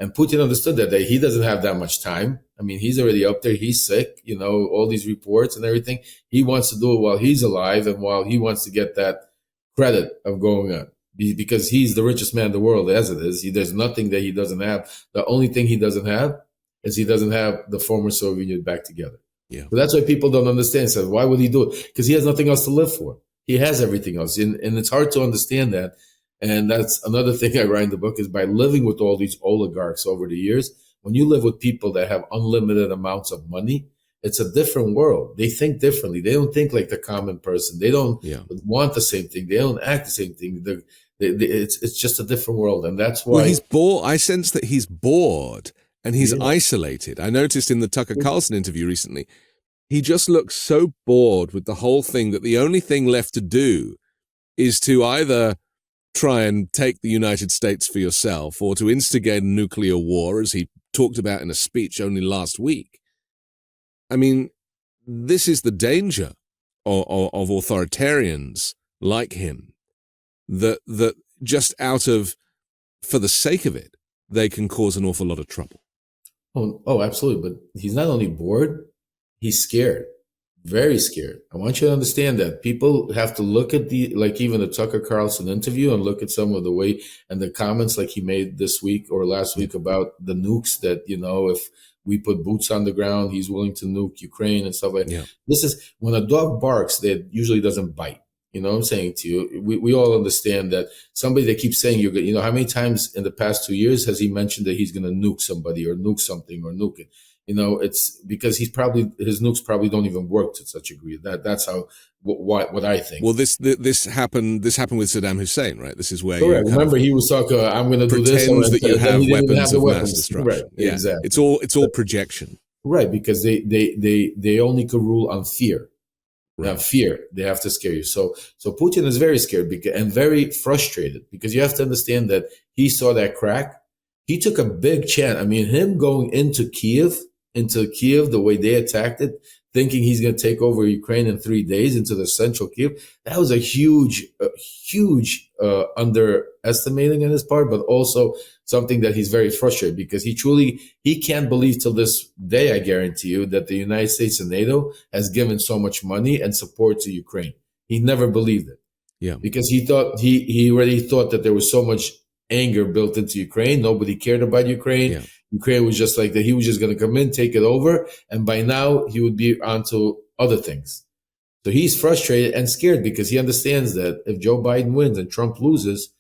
B: And Putin understood that he doesn't have that much time. I mean, he's already up there. He's sick, all these reports and everything. He wants to do it while he's alive and while he wants to get that credit of going on. Because he's the richest man in the world as it is. There's nothing that he doesn't have. The only thing he doesn't have is he doesn't have the former Soviet Union back together.
A: Yeah.
B: So that's why people don't understand. So why would he do it? Because he has nothing else to live for. He has everything else. And it's hard to understand that. And that's another thing I write in the book is by living with all these oligarchs over the years, when you live with people that have unlimited amounts of money, it's a different world. They think differently. They don't think like the common person. They don't want the same thing. They don't act the same thing. It's just a different world. And that's why
A: he's bored. I sense that he's bored and he's isolated. I noticed in the Tucker Carlson interview recently, he just looks so bored with the whole thing that the only thing left to do is to either try and take the United States for yourself or to instigate a nuclear war, as he talked about in a speech only last week. I mean, this is the danger of authoritarians like him, that just for the sake of it, they can cause an awful lot of trouble.
B: Oh, absolutely. But he's not only bored, he's scared, very scared. I want you to understand that people have to look at even the Tucker Carlson interview and look at some of the way and the comments like he made this week or last week about the nukes that, if we put boots on the ground, he's willing to nuke Ukraine and stuff like that. Yeah. This is when a dog barks, that usually doesn't bite. You know what I'm saying to you? We all understand that somebody that keeps saying you're good, how many times in the past 2 years has he mentioned that he's going to nuke somebody or nuke something or nuke it? It's because his nukes probably don't even work to such a degree. That's how what I think.
A: Well, this happened with Saddam Hussein, right? This is where
B: remember he was talking. I'm going to do this.
A: Pretends that you have weapons of mass destruction.
B: Right?
A: Yeah.
B: Exactly.
A: It's all projection.
B: Right, because they only could rule on fear. Right. Now, fear, they have to scare you. So Putin is very scared and very frustrated because you have to understand that he saw that crack. He took a big chance. I mean, him going into Kiev, the way they attacked it, thinking he's going to take over Ukraine in 3 days into the central Kiev. That was a huge underestimating on his part, but also something that he's very frustrated because he can't believe till this day, I guarantee you, that the United States and NATO has given so much money and support to Ukraine. He never believed it.
A: Yeah.
B: Because he already thought that there was so much anger built into Ukraine. Nobody cared about Ukraine. Yeah. Ukraine was just like that. He was just going to come in, take it over. And by now he would be onto other things. So he's frustrated and scared because he understands that if Joe Biden wins and Trump loses,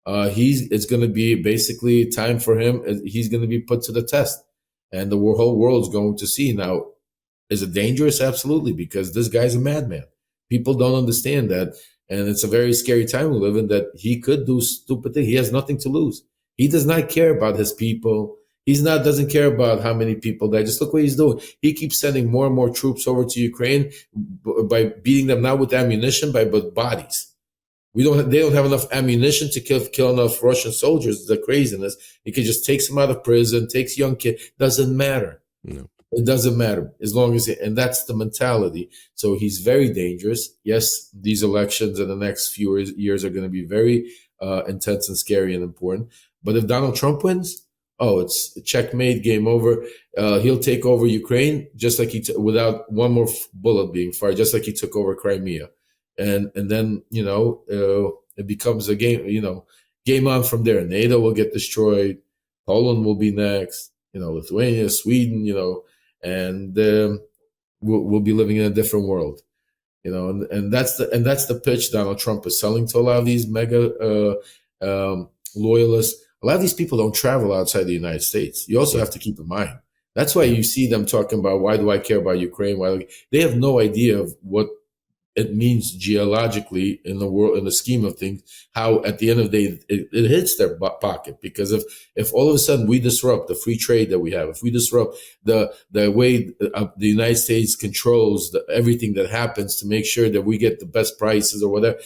B: it's going to be basically time for him. He's going to be put to the test and the whole world's going to see. Now, is it dangerous? Absolutely. Because this guy's a madman. People don't understand that. And it's a very scary time we live in that he could do stupid things. He has nothing to lose. He does not care about his people. Doesn't care about how many people die. Just look what he's doing. He keeps sending more and more troops over to Ukraine by beating them not with ammunition, but bodies. They don't have enough ammunition to kill enough Russian soldiers. The craziness. He could just take them out of prison, takes young kids. Doesn't matter. No. It doesn't matter as long as and that's the mentality. So he's very dangerous. Yes, these elections in the next few years are going to be very intense and scary and important. But if Donald Trump wins, it's checkmate, game over. He'll take over Ukraine just like without one more bullet being fired, just like he took over Crimea. And then, it becomes a game, game on from there. NATO will get destroyed. Poland will be next, Lithuania, Sweden, and we'll be living in a different world, and that's the pitch Donald Trump is selling to a lot of these mega loyalists. A lot of these people don't travel outside the United States. You also have to keep in mind. That's why you see them talking about, why do I care about Ukraine? They have no idea of what it means geologically in the world, in the scheme of things, how at the end of the day it hits their pocket. Because if all of a sudden we disrupt the free trade that we have, if we disrupt the way the United States controls everything that happens to make sure that we get the best prices or whatever,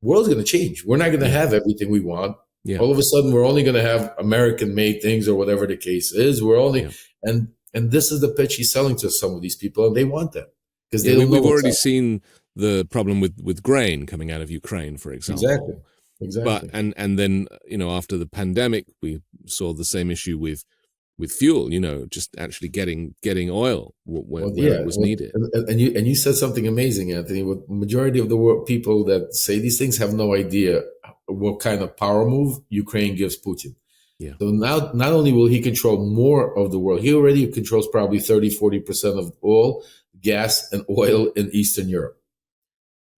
B: world's going to change. We're not going to have everything we want. Yeah. All of a sudden, we're only going to have American-made things or whatever the case is. We're only and this is the pitch he's selling to some of these people, and they want that because they don't know.
A: We've already seen the problem with grain coming out of Ukraine, for example.
B: Exactly.
A: But and then after the pandemic, we saw the same issue with fuel. Just actually getting oil where it was needed.
B: And you said something amazing, Anthony. With the majority of the world, people that say these things have no idea what kind of power move Ukraine gives Putin. Yeah. So now, not only will he control more of the world, he already controls probably 30-40% of all gas and oil in Eastern Europe.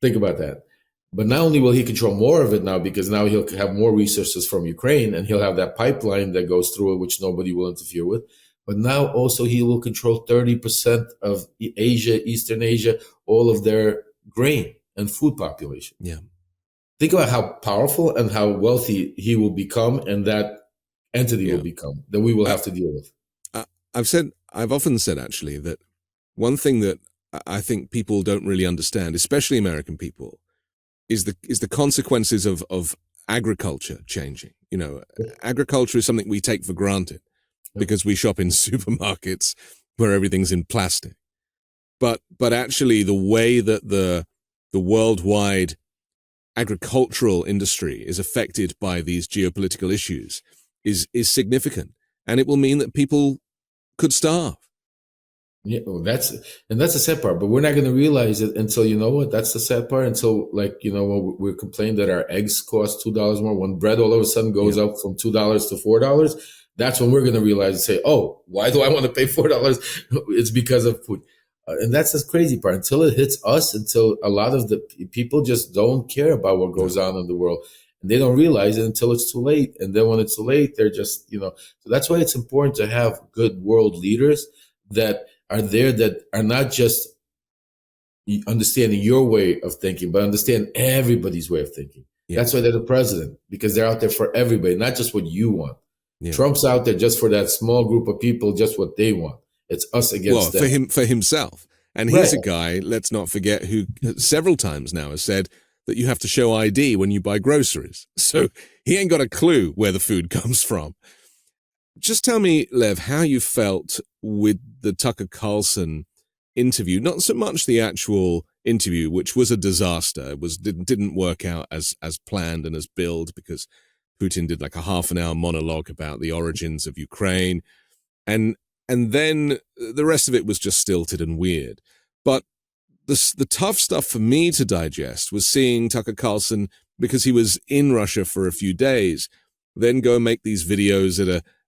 B: Think about that. But not only will he control more of it now, because now he'll have more resources from Ukraine and he'll have that pipeline that goes through it, which nobody will interfere with. But now also he will control 30% of Asia, Eastern Asia, all of their grain and food population.
A: Yeah.
B: Think about how powerful and how wealthy he will become, and that entity will become, that we will have to deal with.
A: I've often said actually that one thing that I think people don't really understand, especially American people, is the consequences of agriculture changing. Agriculture is something we take for granted because we shop in supermarkets where everything's in plastic. But actually the way that the worldwide agricultural industry is affected by these geopolitical issues is significant, and it will mean that people could starve.
B: Yeah, well, that's the sad part. But we're not going to realize it until, that's the sad part. Until when we're complaining that our eggs cost $2 more, when bread all of a sudden goes up from $2 to $4, that's when we're going to realize and say, oh, why do I want to pay $4? It's because of food. And that's the crazy part. Until it hits us, until a lot of the people just don't care about what goes on in the world. And they don't realize it until it's too late. And then when it's too late, they're just, so that's why it's important to have good world leaders that are there, that are not just understanding your way of thinking, but understand everybody's way of thinking. Yeah. That's why they're the president, because they're out there for everybody, not just what you want. Yeah. Trump's out there just for that small group of people, just what they want. It's us against them.
A: For himself. And he's a guy, let's not forget, who several times now has said that you have to show ID when you buy groceries. So he ain't got a clue where the food comes from. Just tell me, Lev, how you felt with the Tucker Carlson interview. Not so much the actual interview, which was a disaster. It didn't work out as planned and as billed, because Putin did like a half an hour monologue about the origins of Ukraine. And then the rest of it was just stilted and weird. But the tough stuff for me to digest was seeing Tucker Carlson, because he was in Russia for a few days, then go and make these videos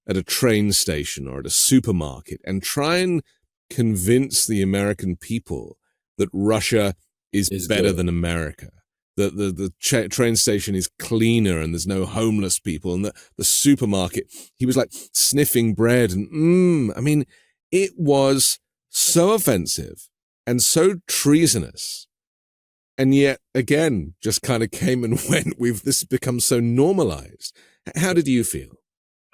A: at a train station or at a supermarket and try and convince the American people that Russia is better than America. That the train station is cleaner and there's no homeless people, and the supermarket, he was like sniffing bread and I mean, it was so offensive and so treasonous. And yet again, just kind of came and went. This has become so normalized. How did you feel?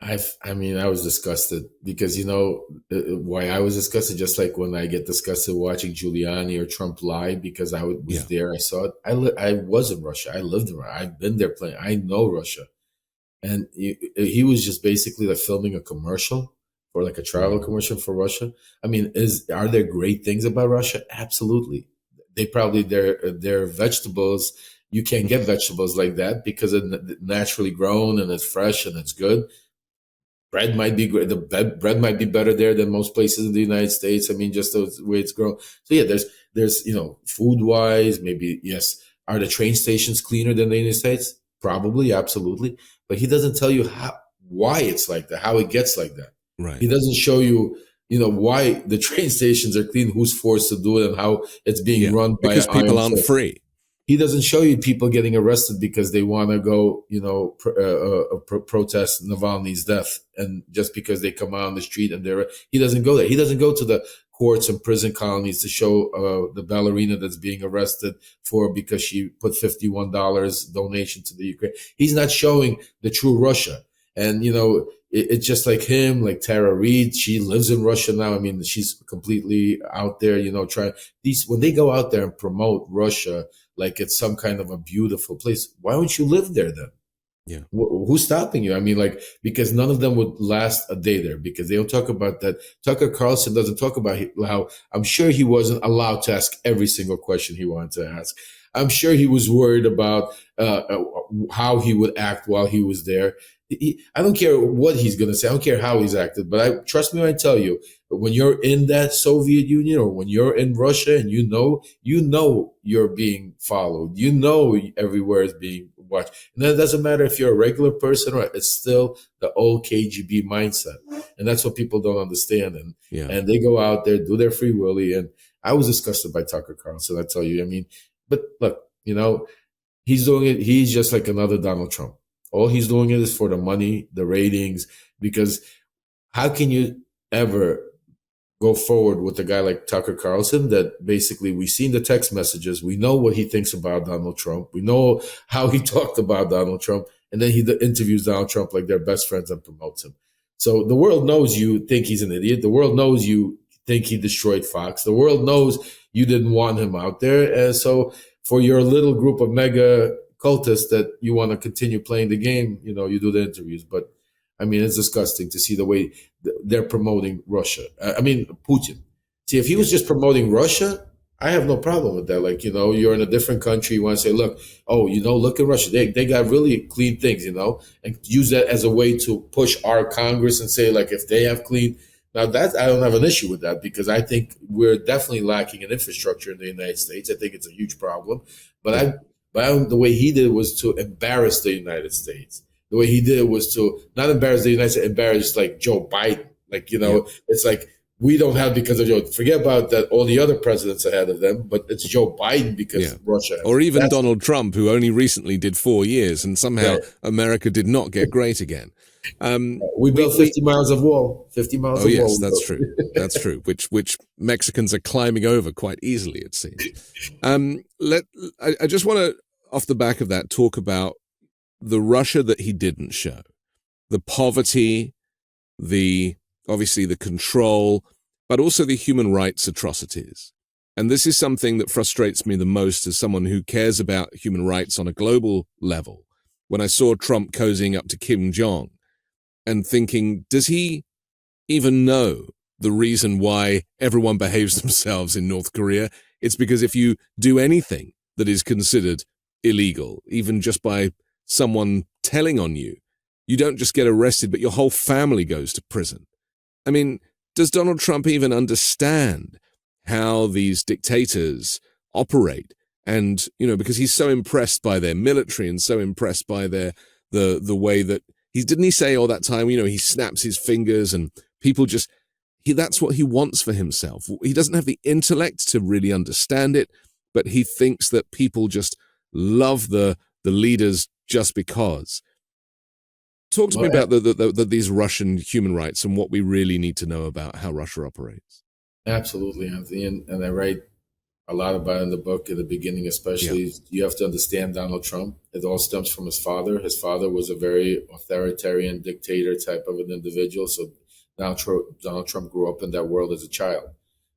B: I was disgusted, because why I was disgusted, just like when I get disgusted watching Giuliani or Trump lie, because I was there, I saw it. I was in Russia. I lived in Russia. I've been there playing. I know Russia. And he was just basically like filming a commercial, or like a travel commercial for Russia. I mean, are there great things about Russia? Absolutely. They probably, their vegetables, you can't get vegetables like that because it's naturally grown and it's fresh and it's good. Bread might be great. The bread might be better there than most places in the United States. I mean, just the way it's grown. So yeah, there's food wise, maybe yes. Are the train stations cleaner than the United States? Probably, absolutely. But he doesn't tell you why it's like that, how it gets like that.
A: Right.
B: He doesn't show you, why the train stations are clean, who's forced to do it, and how it's being run by
A: because people aren't free.
B: he doesn't show you people getting arrested because they want to go, protest Navalny's death, and just because they come out on the street and he doesn't go there. He doesn't go to the courts and prison colonies to show the ballerina that's being arrested because she put $51 donation to the Ukraine. He's not showing the true Russia. And, it's just like him, like Tara Reid. She lives in Russia now. I mean, she's completely out there, trying when they go out there and promote Russia like it's some kind of a beautiful place. Why don't you live there then?
A: Yeah.
B: Who's stopping you? I mean, because none of them would last a day there, because they don't talk about that. Tucker Carlson doesn't talk about how I'm sure he wasn't allowed to ask every single question he wanted to ask. I'm sure he was worried about how he would act while he was there. I don't care what he's going to say. I don't care how he's acted. But trust me when I tell you, when you're in that Soviet Union or when you're in Russia and you know you're being followed. Everywhere is being watched. And then it doesn't matter if you're a regular person or it's still the old KGB mindset. And that's what people don't understand. And they go out there, do their free willy. And I was disgusted by Tucker Carlson, I tell you. I mean, but look, he's doing it. He's just like another Donald Trump. All he's doing it is for the money, the ratings, because how can you ever go forward with a guy like Tucker Carlson that basically we've seen the text messages. We know what he thinks about Donald Trump. We know how he talked about Donald Trump. And then he interviews Donald Trump like they're best friends and promotes him. So the world knows you think he's an idiot. The world knows you think he destroyed Fox. The world knows you didn't want him out there. And so for your little group of mega cultists that you want to continue playing the game, you do the interviews. But I mean, it's disgusting to see the way they're promoting Russia. I mean, Putin. See, if he was just promoting Russia, I have no problem with that. Like, you're in a different country. You want to say, look at Russia. They got really clean things, and use that as a way to push our Congress and say, like, if they have clean. Now, that I don't have an issue with that, because I think we're definitely lacking in infrastructure in the United States. I think it's a huge problem. But the way he did it was to embarrass the United States. The way he did it was to not embarrass the United States, embarrass like Joe Biden. Like, It's like we don't have because of Joe. Forget about that. All the other presidents ahead of them, but it's Joe Biden because Russia.
A: Or even Donald Trump, who only recently did 4 years, and somehow America did not get great again.
B: We built 50 miles of wall. 50 miles of wall. Oh,
A: yes, that's true. That's true. Which Mexicans are climbing over quite easily, it seems. I just want to, off the back of that, talk about the Russia that he didn't show. The poverty, obviously the control, but also the human rights atrocities. And this is something that frustrates me the most as someone who cares about human rights on a global level. When I saw Trump cozying up to Kim Jong and thinking, does he even know the reason why everyone behaves themselves in North Korea? It's because if you do anything that is considered illegal, even just by someone telling on you, you don't just get arrested, but your whole family goes to prison. I mean, does Donald Trump even understand how these dictators operate? And, because he's so impressed by their military and so impressed by the way that didn't he say all that time, he snaps his fingers and people that's what he wants for himself. He doesn't have the intellect to really understand it, but he thinks that people just love the leaders just because. Talk to me about these Russian human rights and what we really need to know about how Russia operates.
B: Absolutely, Anthony. And I write a lot about it in the book in the beginning, especially. You have to understand Donald Trump. It all stems from his father. His father was a very authoritarian dictator type of an individual. So Donald Trump grew up in that world as a child.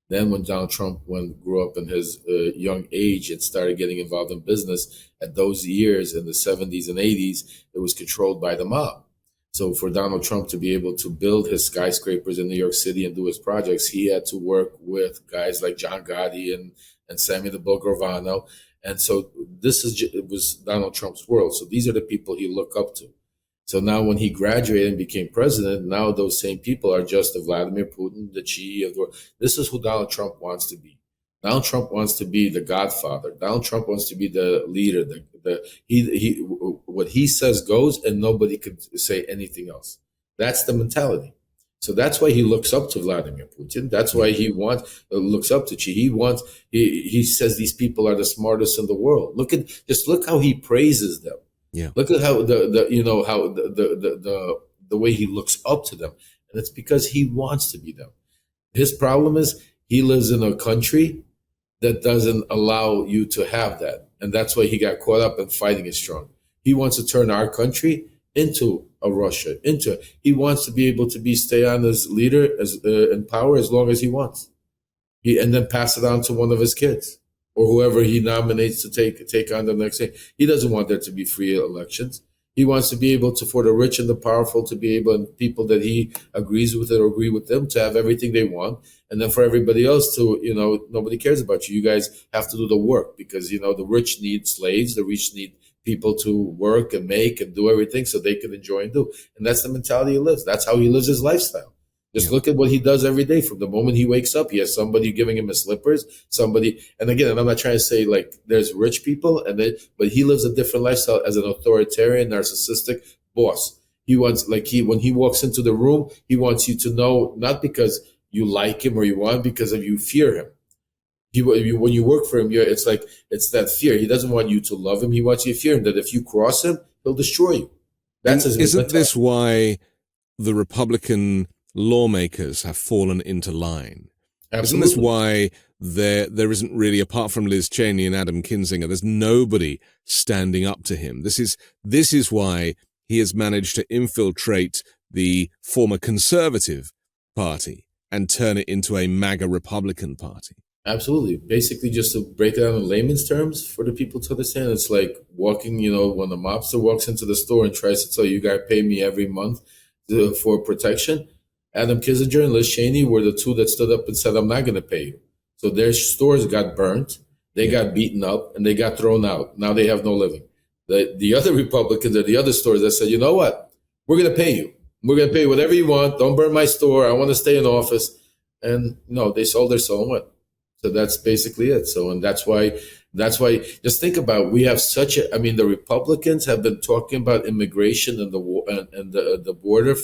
B: Then when Donald Trump grew up in his young age and started getting involved in business, at those years in the 70s and 80s, it was controlled by the mob. So for Donald Trump to be able to build his skyscrapers in New York City and do his projects, he had to work with guys like John Gotti and Sammy the Bull Gravano. And so it was Donald Trump's world. So these are the people he looked up to. So now when he graduated and became president, now those same people are just the Vladimir Putin, the Xi of the world. This is who Donald Trump wants to be. Donald Trump wants to be the godfather. Donald Trump wants to be the leader. What he says goes, and nobody could say anything else. That's the mentality. So that's why he looks up to Vladimir Putin. That's why he looks up to Xi. He says these people are the smartest in the world. Look how he praises them.
A: Yeah.
B: Look at how the way he looks up to them. And it's because he wants to be them. His problem is he lives in a country that doesn't allow you to have that. And that's why he got caught up in fighting is strong. He wants to turn our country into a Russia. He wants to be able to stay on as leader in power as long as he wants. And then pass it on to one of his kids or whoever he nominates to take on the next thing. He doesn't want there to be free elections. He wants to be able to, for the rich and the powerful, to be able, and people that he agrees with or agree with them, to have everything they want. And then for everybody else to, nobody cares about you. You guys have to do the work because, the rich need slaves. The rich need people to work and make and do everything so they can enjoy and do. And that's the mentality he lives. That's how he lives his lifestyle. Just look at what he does every day. From the moment he wakes up, he has somebody giving him his slippers, and again, and I'm not trying to say like there's rich people, but he lives a different lifestyle as an authoritarian, narcissistic boss. He wants, when he walks into the room, he wants you to know, not because you like him or you want, because of you fear him. When you work for him, it's that fear. He doesn't want you to love him. He wants you to fear him, that if you cross him, he'll destroy you.
A: Isn't this why the Republican lawmakers have fallen into line?
B: Absolutely.
A: Isn't this why there isn't really, apart from Liz Cheney and Adam Kinzinger, there's nobody standing up to him? This is why he has managed to infiltrate the former Conservative Party and turn it into a MAGA Republican Party.
B: Absolutely. Basically, just to break it down in layman's terms for the people to understand, it's like walking, when the mobster walks into the store and tries to tell you, got to pay me every month for protection. Adam Kinzinger and Liz Cheney were the two that stood up and said, I'm not going to pay you. So their stores got burnt, they got beaten up, and they got thrown out. Now they have no living. The other Republicans or the other stores that said, you know what? We're going to pay you. We're going to pay you whatever you want. Don't burn my store. I want to stay in office. And no, they sold their soul and went. So that's basically it. So, and that's why just think about, we have the Republicans have been talking about immigration and the war and the border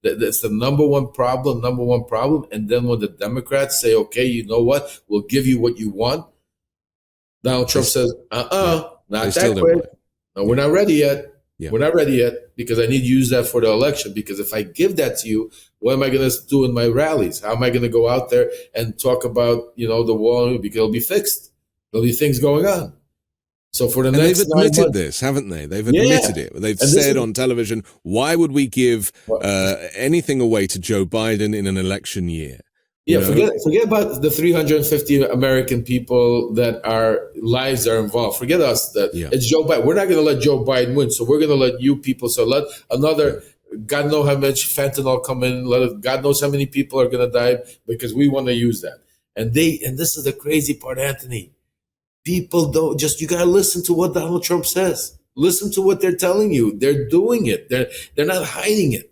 B: that's the number one problem. And then when the Democrats say, okay, you know what, we'll give you what you want, Donald Trump says, not that quick. No, we're not ready yet. Yeah. We're not ready yet because I need to use that for the election. Because if I give that to you, what am I going to do in my rallies? How am I going to go out there and talk about, the wall? Because it'll be fixed. There'll be things going on. So for the next 9 months,
A: they've admitted this, haven't they? They've admitted it. They've said on television, why would we give anything away to Joe Biden in an election year?
B: Yeah, forget about the 350 American people that our lives are involved. Forget us. It's Joe Biden. We're not going to let Joe Biden win, so we're going to let you people. So let another, God knows how much fentanyl come in. God knows how many people are going to die because we want to use that. And this is the crazy part, Anthony. People don't you got to listen to what Donald Trump says. Listen to what they're telling you. They're doing it. They're not hiding it.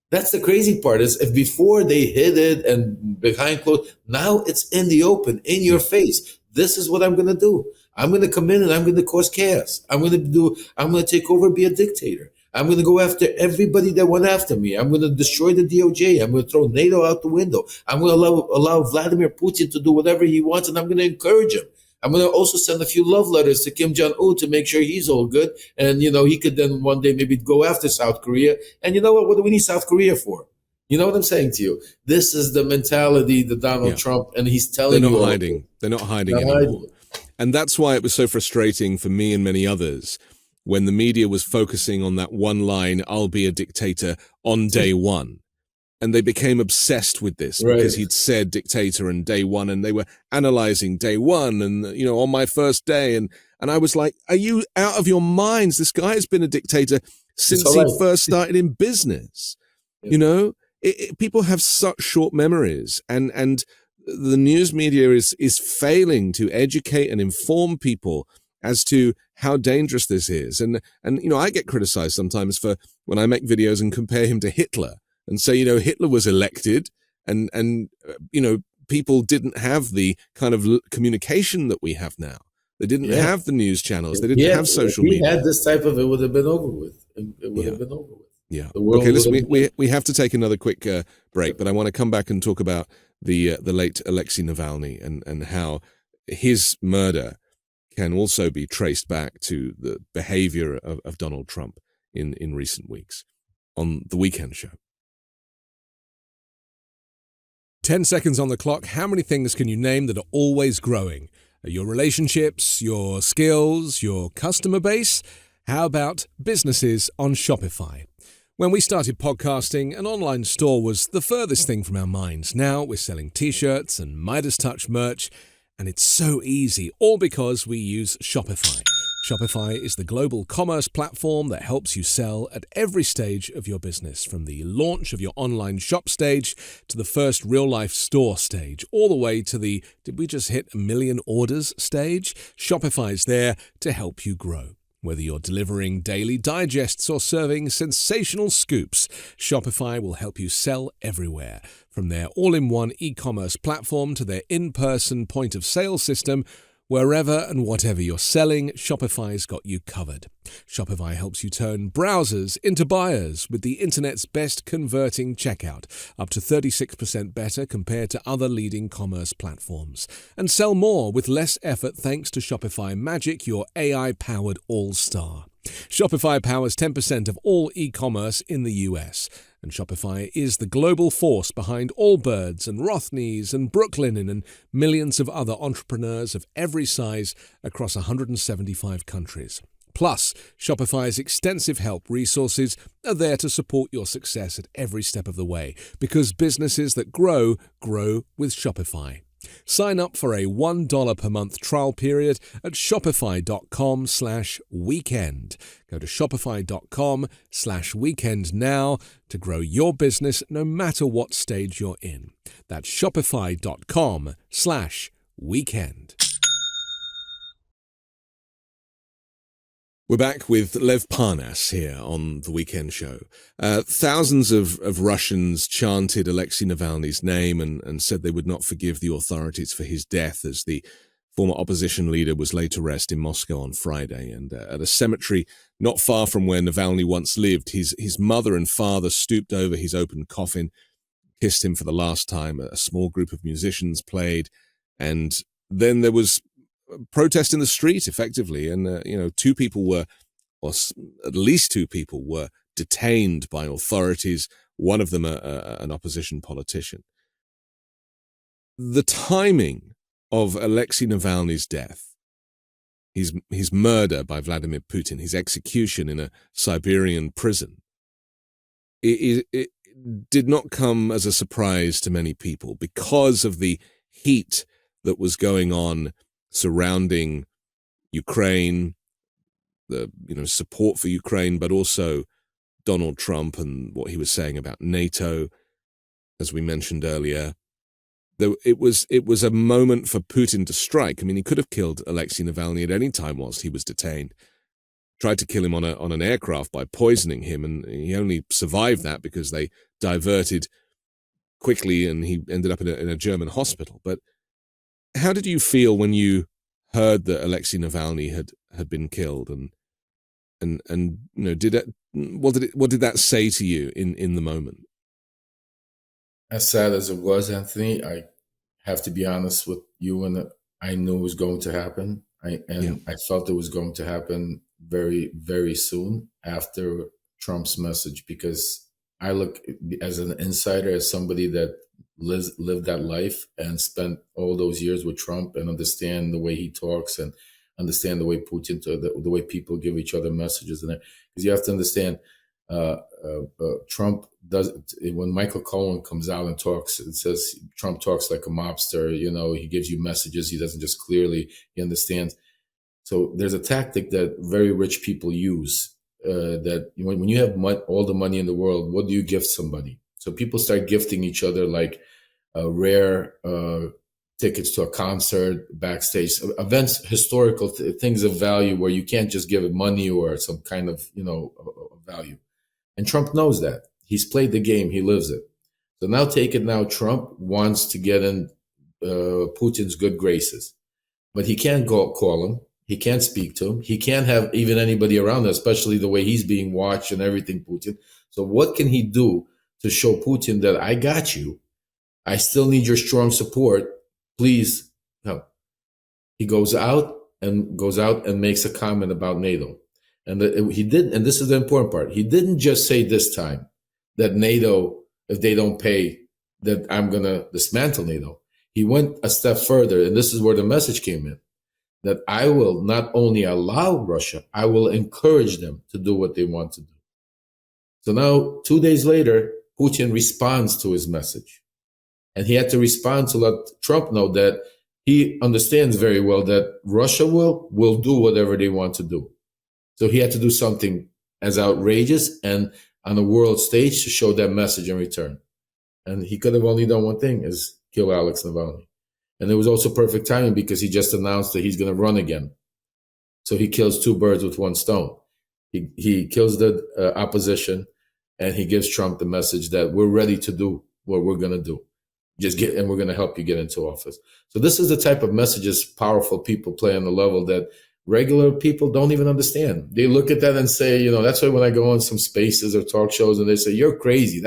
B: That's the crazy part, is if before they hid it and behind closed, now it's in the open, in your face. This is what I'm going to do. I'm going to come in and I'm going to cause chaos. I'm going to take over, be a dictator. I'm going to go after everybody that went after me. I'm going to destroy the DOJ. I'm going to throw NATO out the window. I'm going to allow Vladimir Putin to do whatever he wants, and I'm going to encourage him. I'm going to also send a few love letters to Kim Jong-un to make sure he's all good. And, he could then one day maybe go after South Korea. And you know what? What do we need South Korea for? You know what I'm saying to you? This is the mentality that Donald Trump, and he's telling you.
A: They're not hiding anymore. And that's why it was so frustrating for me and many others when the media was focusing on that one line, I'll be a dictator on day one. And they became obsessed with this because he'd said dictator and day one, and they were analyzing day one and, on my first day. And I was like, are you out of your minds? This guy has been a dictator since he first started in business. Yeah. People have such short memories, and the news media is failing to educate and inform people as to how dangerous this is. And I get criticized sometimes for when I make videos and compare him to Hitler. And say, Hitler was elected and people didn't have the kind of communication that we have now. They didn't have the news channels. They didn't have social media.
B: If he had this type of, it would have been over with. It would have been over with.
A: Yeah.
B: The world
A: Okay, listen,
B: would have
A: we have to take another quick break, but I want to come back and talk about the late Alexei Navalny and how his murder can also be traced back to the behavior of Donald Trump in recent weeks on The Weekend Show.
C: 10 seconds on the clock. How many things can you name that are always growing? Your relationships, your skills, your customer base? How about businesses on Shopify? When we started podcasting, an online store was the furthest thing from our minds. Now we're selling t-shirts and Midas Touch merch, and it's so easy, all because we use Shopify. Shopify is the global commerce platform that helps you sell at every stage of your business, from the launch of your online shop stage to the first real-life store stage, all the way to the "did we just hit 1 million orders" stage. Shopify's there to help you grow. Whether you're delivering daily digests or serving sensational scoops, Shopify will help you sell everywhere. From their all-in-one e-commerce platform to their in-person point-of-sale system, wherever and whatever you're selling, Shopify's got you covered. Shopify helps you turn browsers into buyers with the internet's best converting checkout, up to 36% better compared to other leading commerce platforms. And sell more with less effort thanks to Shopify Magic, your AI-powered all-star. Shopify powers 10% of all e-commerce in the US. And Shopify is the global force behind Allbirds and Rothney's and Brooklinen and millions of other entrepreneurs of every size across 175 countries. Plus, Shopify's extensive help resources are there to support your success at every step of the way, because businesses that grow, grow with Shopify. Sign up for a $1 per month trial period at shopify.com/weekend. Go to shopify.com/weekend now to grow your business no matter what stage you're in. That's shopify.com/weekend.
A: We're back with Lev Parnas here on The Weekend Show. Thousands of Russians chanted Alexei Navalny's name and said they would not forgive the authorities for his death, as the former opposition leader was laid to rest in Moscow on Friday. And at a cemetery not far from where Navalny once lived, his mother and father stooped over his open coffin, kissed him for the last time. A small group of musicians played, and then there was protest in the street, effectively, and at least two people were detained by authorities. One of them, an opposition politician. The timing of Alexei Navalny's death, his murder by Vladimir Putin, his execution in a Siberian prison, it did not come as a surprise to many people because of the heat that was going on surrounding Ukraine, the support for Ukraine, but also Donald Trump and what he was saying about NATO, as we mentioned earlier. It was a moment for Putin to strike. I mean, he could have killed Alexei Navalny at any time whilst he was detained. Tried to kill him on an aircraft by poisoning him, and he only survived that because they diverted quickly, and he ended up in a German hospital. But how did you feel when you heard that Alexei Navalny had been killed, and what did that say to you in the moment?
B: As sad as it was, Anthony, I have to be honest with you, and I knew it was going to happen. I felt it was going to happen very, very soon after Trump's message, because I look as an insider, as somebody that lived that life and spent all those years with Trump and understand the way he talks and understand the way Putin, the way people give each other messages, and because you have to understand, Trump does, when Michael Cohen comes out and talks, it says Trump talks like a mobster. He gives you messages. He doesn't just clearly, he understands. So there's a tactic that very rich people use, that when you have all the money in the world, what do you gift somebody? So people start gifting each other like rare tickets to a concert, backstage events, historical things of value, where you can't just give it money or some kind of value. And Trump knows that. He's played the game. He lives it. So now Trump wants to get in Putin's good graces, but he can't go call him. He can't speak to him. He can't have even anybody around him, especially the way he's being watched and everything, Putin. So what can he do to show Putin that I got you? I still need your strong support. Please help. He goes out and makes a comment about NATO. And he didn't, and this is the important part, he didn't just say this time that NATO, if they don't pay, that I'm going to dismantle NATO. He went a step further, and this is where the message came in, that I will not only allow Russia, I will encourage them to do what they want to do. So now, 2 days later, Putin responds to his message. And he had to respond to let Trump know that he understands very well that Russia will do whatever they want to do. So he had to do something as outrageous and on a world stage to show that message in return. And he could have only done one thing, is kill Alexei Navalny. And it was also perfect timing because he just announced that he's going to run again. So he kills two birds with one stone. He kills the opposition, and he gives Trump the message that we're ready to do what we're going to do. And we're going to help you get into office. So this is the type of messages powerful people play on the level that regular people don't even understand. They look at that and say, that's why when I go on some spaces or talk shows and they say, you're crazy.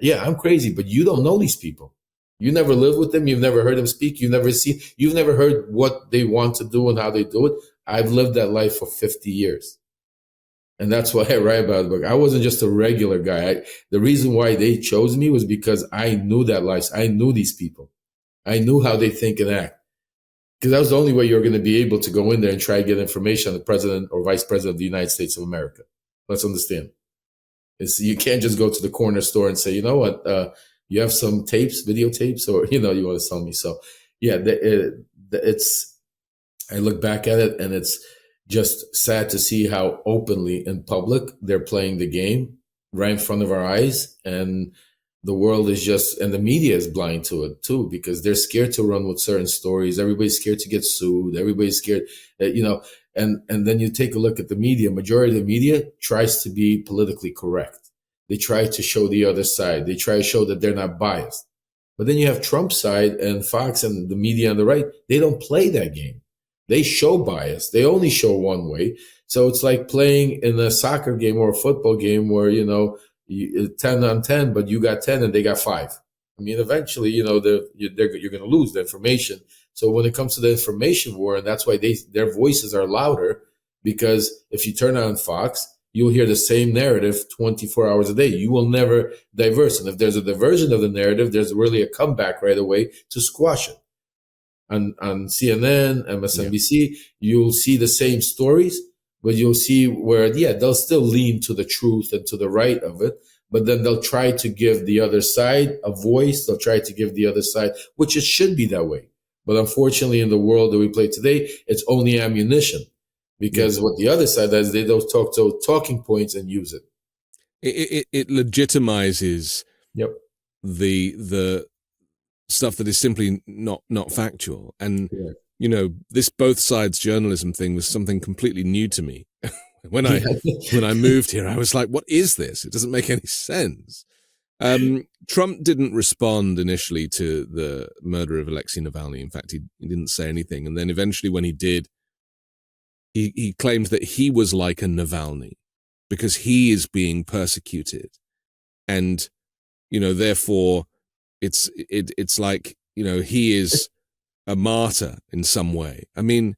B: Yeah, I'm crazy, but you don't know these people. You never lived with them. You've never heard them speak. You've never heard what they want to do and how they do it. I've lived that life for 50 years. And that's why I write about the book. I wasn't just a regular guy. The reason why they chose me was because I knew that life. I knew these people. I knew how they think and act. Because that was the only way you were going to be able to go in there and try to get information on the president or vice president of the United States of America. Let's understand. You can't just go to the corner store and say, you know what, you have some tapes, videotapes, or, you want to sell me. So, yeah, I look back at it and it's just sad to see how openly in public they're playing the game right in front of our eyes. And the world is and the media is blind to it too, because they're scared to run with certain stories. Everybody's scared to get sued. Everybody's scared, and then you take a look at the media. Majority of the media tries to be politically correct. They try to show the other side. They try to show that they're not biased. But then you have Trump's side and Fox and the media on the right. They don't play that game. They show bias. They only show one way. So it's like playing in a soccer game or a football game where, 10 on 10, but you got 10 and they got 5. I mean, eventually, you're going to lose the information. So when it comes to the information war, and that's why their voices are louder, because if you turn on Fox, you'll hear the same narrative 24 hours a day. You will never diverse. And if there's a diversion of the narrative, there's really a comeback right away to squash it. On CNN, MSNBC, you'll see the same stories, but you'll see where, they'll still lean to the truth and to the right of it, but then they'll try to give the other side a voice. They'll try to give the other side, which it should be that way. But unfortunately, in the world that we play today, it's only ammunition, because what the other side does, they don't talk to talking points and use it.
A: It legitimizes the stuff that is simply not factual. And, this both sides journalism thing was something completely new to me. When I moved here, I was like, what is this? It doesn't make any sense. Trump didn't respond initially to the murder of Alexei Navalny. In fact, he didn't say anything. And then eventually when he did, he claimed that he was like a Navalny because he is being persecuted. And, therefore it's like, he is a martyr in some way. I mean,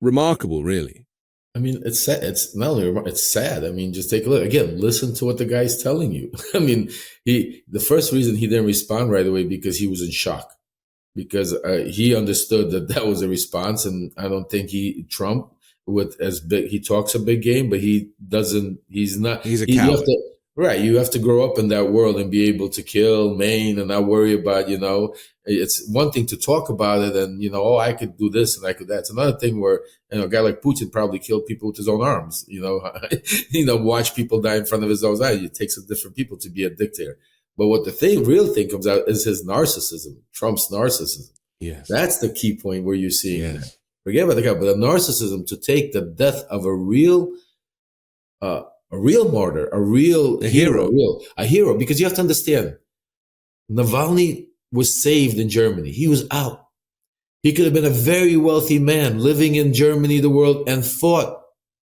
A: remarkable, really.
B: I mean, it's sad. It's not only it's sad. I mean, just take a look again. Listen to what the guy's telling you. I mean, the first reason he didn't respond right away because he was in shock, because he understood that was a response, and I don't think Trump he talks a big game, but he doesn't. He's not.
A: He's a coward.
B: You have to grow up in that world and be able to kill, maim, and not worry about, it's one thing to talk about it and, I could do this and I could that. It's another thing where, a guy like Putin probably killed people with his own arms, watch people die in front of his own eyes. It takes different people to be a dictator. But what the real thing comes out is his narcissism, Trump's narcissism.
A: Yes.
B: That's the key point where you're seeing that. Forget about the guy, but the narcissism to take the death of a real martyr, a hero, because you have to understand, Navalny was saved in Germany. He was out. He could have been a very wealthy man living in Germany, the world, and fought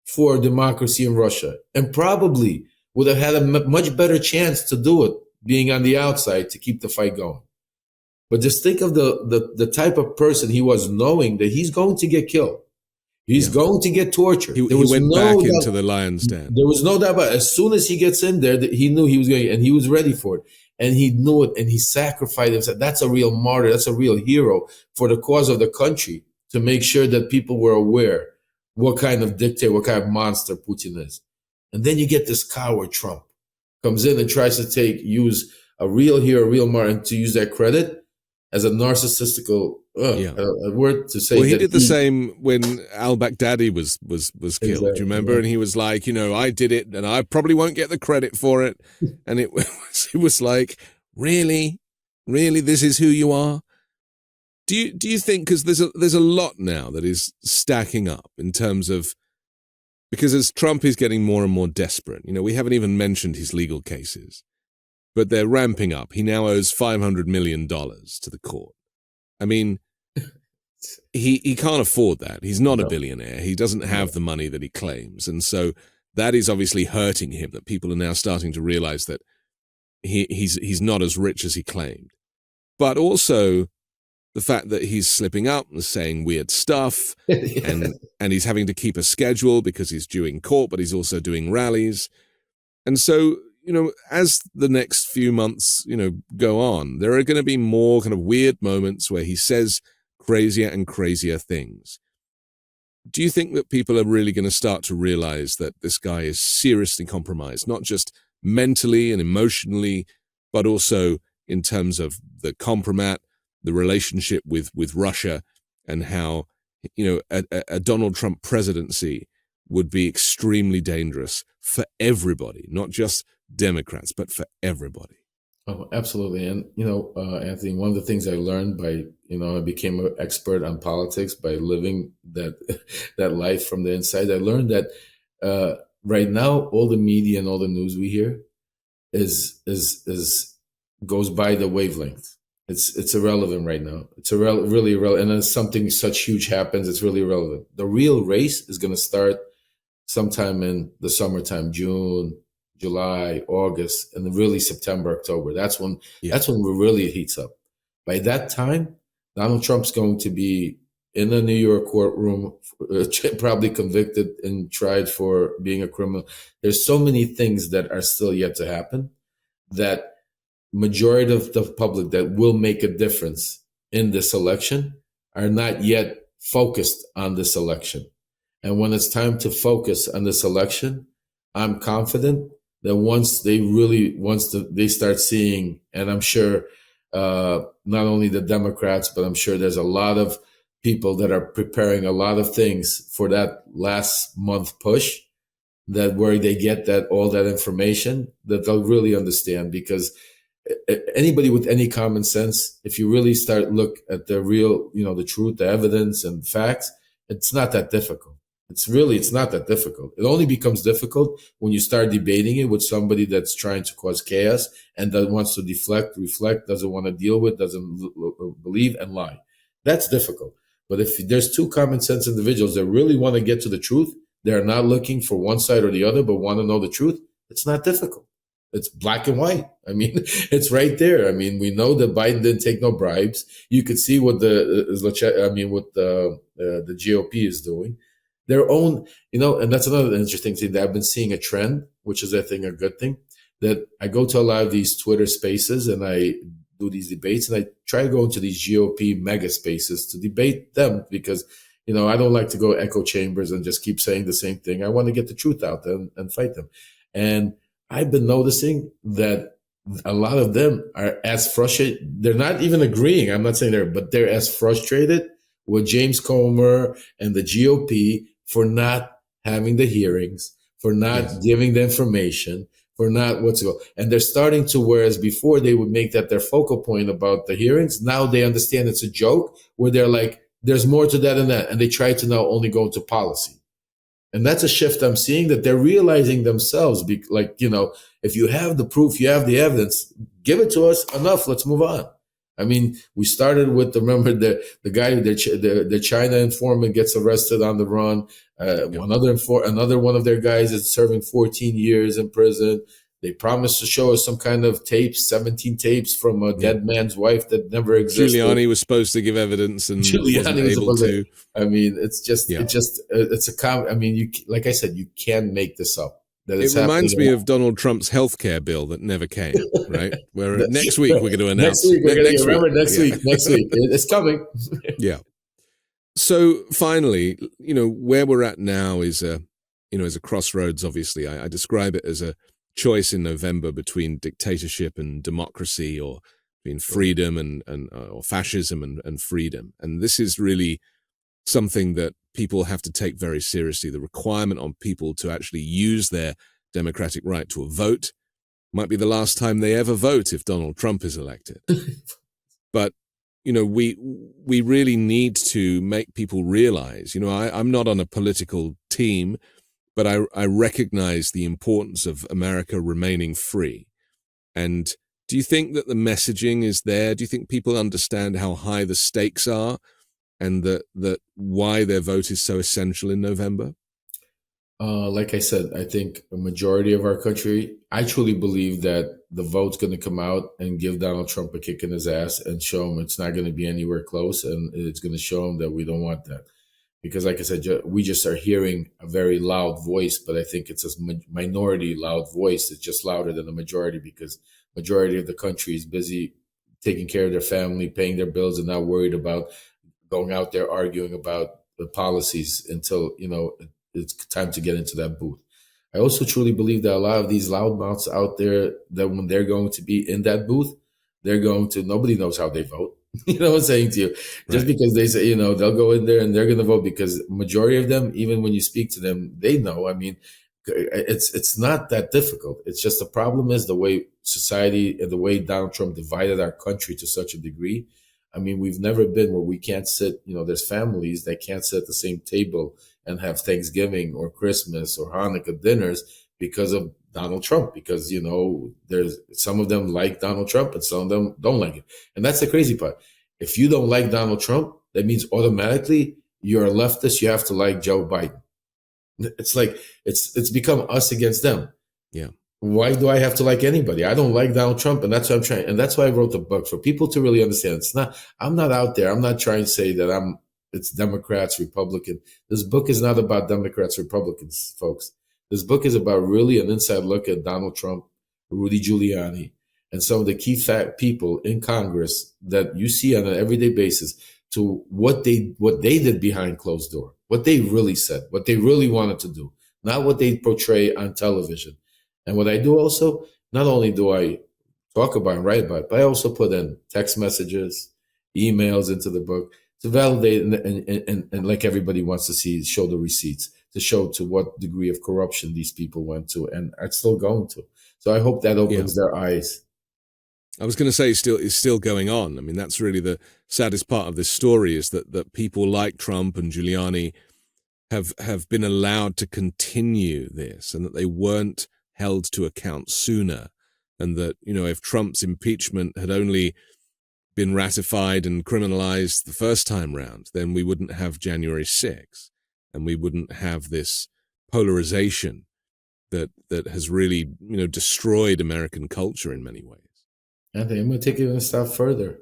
B: for democracy in Russia, and probably would have had a much better chance to do it being on the outside to keep the fight going. But just think of the type of person he was, knowing that he's going to get killed. He's going to get tortured.
A: He went back into the lion's den.
B: There was no doubt about it. As soon as he gets in there, he knew he was going, and he was ready for it. And he knew it, and he sacrificed himself. That's a real martyr. That's a real hero for the cause of the country, to make sure that people were aware what kind of dictator, what kind of monster Putin is. And then you get this coward Trump comes in and tries to use a real hero, a real martyr, and to use that credit as a narcissistical a word to say.
A: Well, he did the same when al-Baghdadi was killed.
B: Exactly,
A: Do you remember? Yeah. And he was like, I did it, and I probably won't get the credit for it. And it was like, really, this is who you are. Do you think, because there's a lot now that is stacking up in terms of, because as Trump is getting more and more desperate, we haven't even mentioned his legal cases, but they're ramping up. He now owes $500 million to the court. I mean, he can't afford that. He's not a billionaire. He doesn't have the money that he claims. And so that is obviously hurting him, that people are now starting to realize that he's not as rich as he claimed. But also the fact that he's slipping up and saying weird stuff, and he's having to keep a schedule because he's due in court, but he's also doing rallies. And so, as the next few months, go on, there are going to be more kind of weird moments where he says crazier and crazier things. Do you think that people are really going to start to realize that this guy is seriously compromised, not just mentally and emotionally, but also in terms of the compromat, the relationship with Russia, and how, a Donald Trump presidency would be extremely dangerous for everybody, not just Democrats, but for everybody?
B: Oh, absolutely. And, Anthony, one of the things I learned by, I became an expert on politics by living that life from the inside. I learned that right now, all the media and all the news we hear is goes by the wavelength. It's irrelevant right now. It's really irrelevant. And as something such huge happens, it's really irrelevant. The real race is going to start sometime in the summertime, June, July, August, and really September, October. That's when it really heats up. By that time, Donald Trump's going to be in a New York courtroom, probably convicted and tried for being a criminal. There's so many things that are still yet to happen that majority of the public that will make a difference in this election are not yet focused on this election. And when it's time to focus on this election, I'm confident that once they start seeing, and I'm sure not only the Democrats, but I'm sure there's a lot of people that are preparing a lot of things for that last month push, that where they get all that information, that they'll really understand. Because anybody with any common sense, if you really start look at the real, the truth, the evidence and facts, it's not that difficult. It's not that difficult. It only becomes difficult when you start debating it with somebody that's trying to cause chaos and that wants to reflect, doesn't want to deal with, doesn't believe, and lie. That's difficult. But if there's two common sense individuals that really want to get to the truth, they're not looking for one side or the other, but want to know the truth, it's not difficult. It's black and white. I mean, it's right there. I mean, we know that Biden didn't take no bribes. You could see what the GOP is doing. Their own, and that's another interesting thing that I've been seeing a trend, which is, I think, a good thing, that I go to a lot of these Twitter spaces and I do these debates, and I try to go into these GOP mega spaces to debate them because, I don't like to go echo chambers and just keep saying the same thing. I want to get the truth out there and fight them. And I've been noticing that a lot of them are as frustrated. They're not even agreeing. I'm not saying but they're as frustrated with James Comer and the GOP for not having the hearings, for not giving the information, for not and they're starting to, whereas before they would make that their focal point about the hearings, now they understand it's a joke, where they're like, there's more to that and that, and they try to now only go into policy. And that's a shift I'm seeing, that they're realizing themselves, if you have the proof, you have the evidence, give it to us, enough, let's move on. I mean, we started with, remember, the guy, the China informant gets arrested on the run. Another one of their guys is serving 14 years in prison. They promised to show us some kind of tapes, 17 tapes from a dead man's wife that never existed.
A: Giuliani was supposed to give evidence and wasn't able to.
B: I mean, it's I mean, like I said, you can make this up.
A: It reminds me of Donald Trump's healthcare bill that never came, right? Where next week we're going to announce.
B: Next week. It's coming.
A: Yeah. So finally, where we're at now is a crossroads. Obviously, I describe it as a choice in November between dictatorship and democracy, or between freedom or fascism and freedom. And this is really something that people have to take very seriously. The requirement on people to actually use their democratic right to a vote might be the last time they ever vote if Donald Trump is elected. But, we really need to make people realize, I'm not on a political team, but I recognize the importance of America remaining free. And do you think that the messaging is there? Do you think people understand how high the stakes are and that why their vote is so essential in November?
B: Like I said, I think a majority of our country, I truly believe that the vote's going to come out and give Donald Trump a kick in his ass and show him it's not going to be anywhere close, and it's going to show him that we don't want that. Because like I said, we just are hearing a very loud voice, but I think it's a minority loud voice. It's just louder than the majority, because majority of the country is busy taking care of their family, paying their bills, and not worried about going out there arguing about the policies until, it's time to get into that booth. I also truly believe that a lot of these loudmouths out there, that when they're going to be in that booth, nobody knows how they vote. You know what I'm saying to you? Just because they say, they'll go in there and they're going to vote, because majority of them, even when you speak to them, they know. I mean, it's not that difficult. It's just the problem is the way society and the way Donald Trump divided our country to such a degree. I mean, we've never been where we can't sit, there's families that can't sit at the same table and have Thanksgiving or Christmas or Hanukkah dinners because of Donald Trump, because, there's some of them like Donald Trump and some of them don't like it. And that's the crazy part. If you don't like Donald Trump, that means automatically you're a leftist. You have to like Joe Biden. It's like, it's become us against them.
A: Yeah.
B: Why do I have to like anybody? I don't like Donald Trump, and that's what I'm trying. And that's why I wrote the book, for people to really understand. I'm not out there. I'm not trying to say that it's Democrats, Republican. This book is not about Democrats, Republicans, folks. This book is about really an inside look at Donald Trump, Rudy Giuliani, and some of the key people in Congress that you see on an everyday basis, to what they did behind closed door, what they really said, what they really wanted to do, not what they portray on television. And what I do also, not only do I talk about and write about it, but I also put in text messages, emails into the book to validate and like everybody wants to see, show the receipts, to show to what degree of corruption these people went to and are still going to. So I hope that opens their eyes.
A: I was going to say it's still going on. I mean, that's really the saddest part of this story, is that people like Trump and Giuliani have been allowed to continue this, and that they weren't held to account sooner. And that, if Trump's impeachment had only been ratified and criminalized the first time round, then we wouldn't have January 6th, and we wouldn't have this polarization that has really, destroyed American culture in many ways.
B: Anthony, I'm going to take it a step further.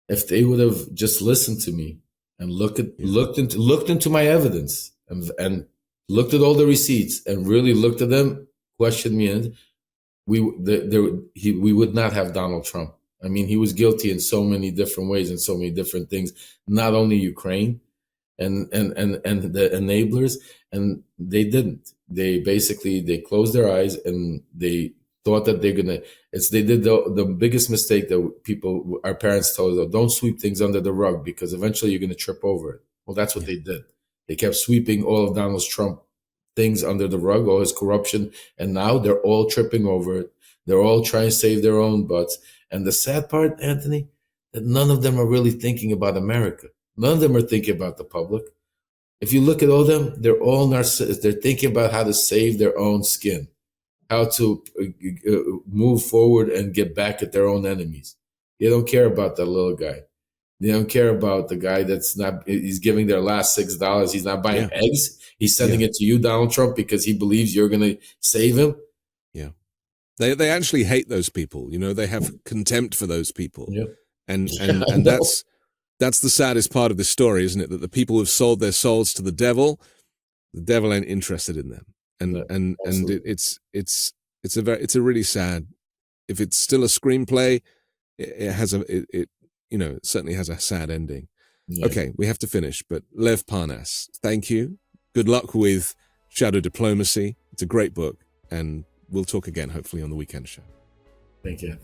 B: If they would have just listened to me and looked into my evidence and looked at all the receipts and really looked at them, questioned me, and we would not have Donald Trump. I mean, he was guilty in so many different ways and so many different things. Not only Ukraine and the enablers, and they didn't. They closed their eyes and they thought that they did the biggest mistake that our parents told us: don't sweep things under the rug, because eventually you're going to trip over it. Well, that's what they did. They kept sweeping all of Donald Trump things under the rug, all his corruption, and now they're all tripping over it. They're all trying to save their own butts. And the sad part, Anthony, that none of them are really thinking about America. None of them are thinking about the public. If you look at all of them, they're all narcissists. They're thinking about how to save their own skin, how to move forward and get back at their own enemies. They don't care about that little guy. They don't care about the guy he's giving their last $6. He's not buying eggs. He's sending it to you, Donald Trump, because he believes you're going to save him.
A: Yeah. They actually hate those people. They have contempt for those people.
B: Yeah.
A: And that's the saddest part of this story, isn't it? That the people who've sold their souls to the devil ain't interested in them. And it's a really sad. If it's still a screenplay, it certainly has a sad ending. Yeah. Okay, we have to finish, but Lev Parnas, thank you. Good luck with Shadow Diplomacy. It's a great book, and we'll talk again, hopefully, on the weekend show.
B: Thank you.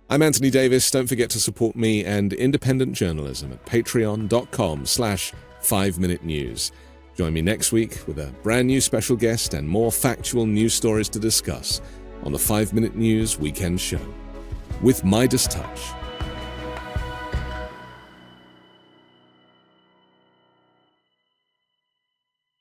A: I'm Anthony Davis. Don't forget to support me and independent journalism at patreon.com/5Minute News. Join me next week with a brand new special guest and more factual news stories to discuss on the 5 Minute News Weekend Show with Midas Touch.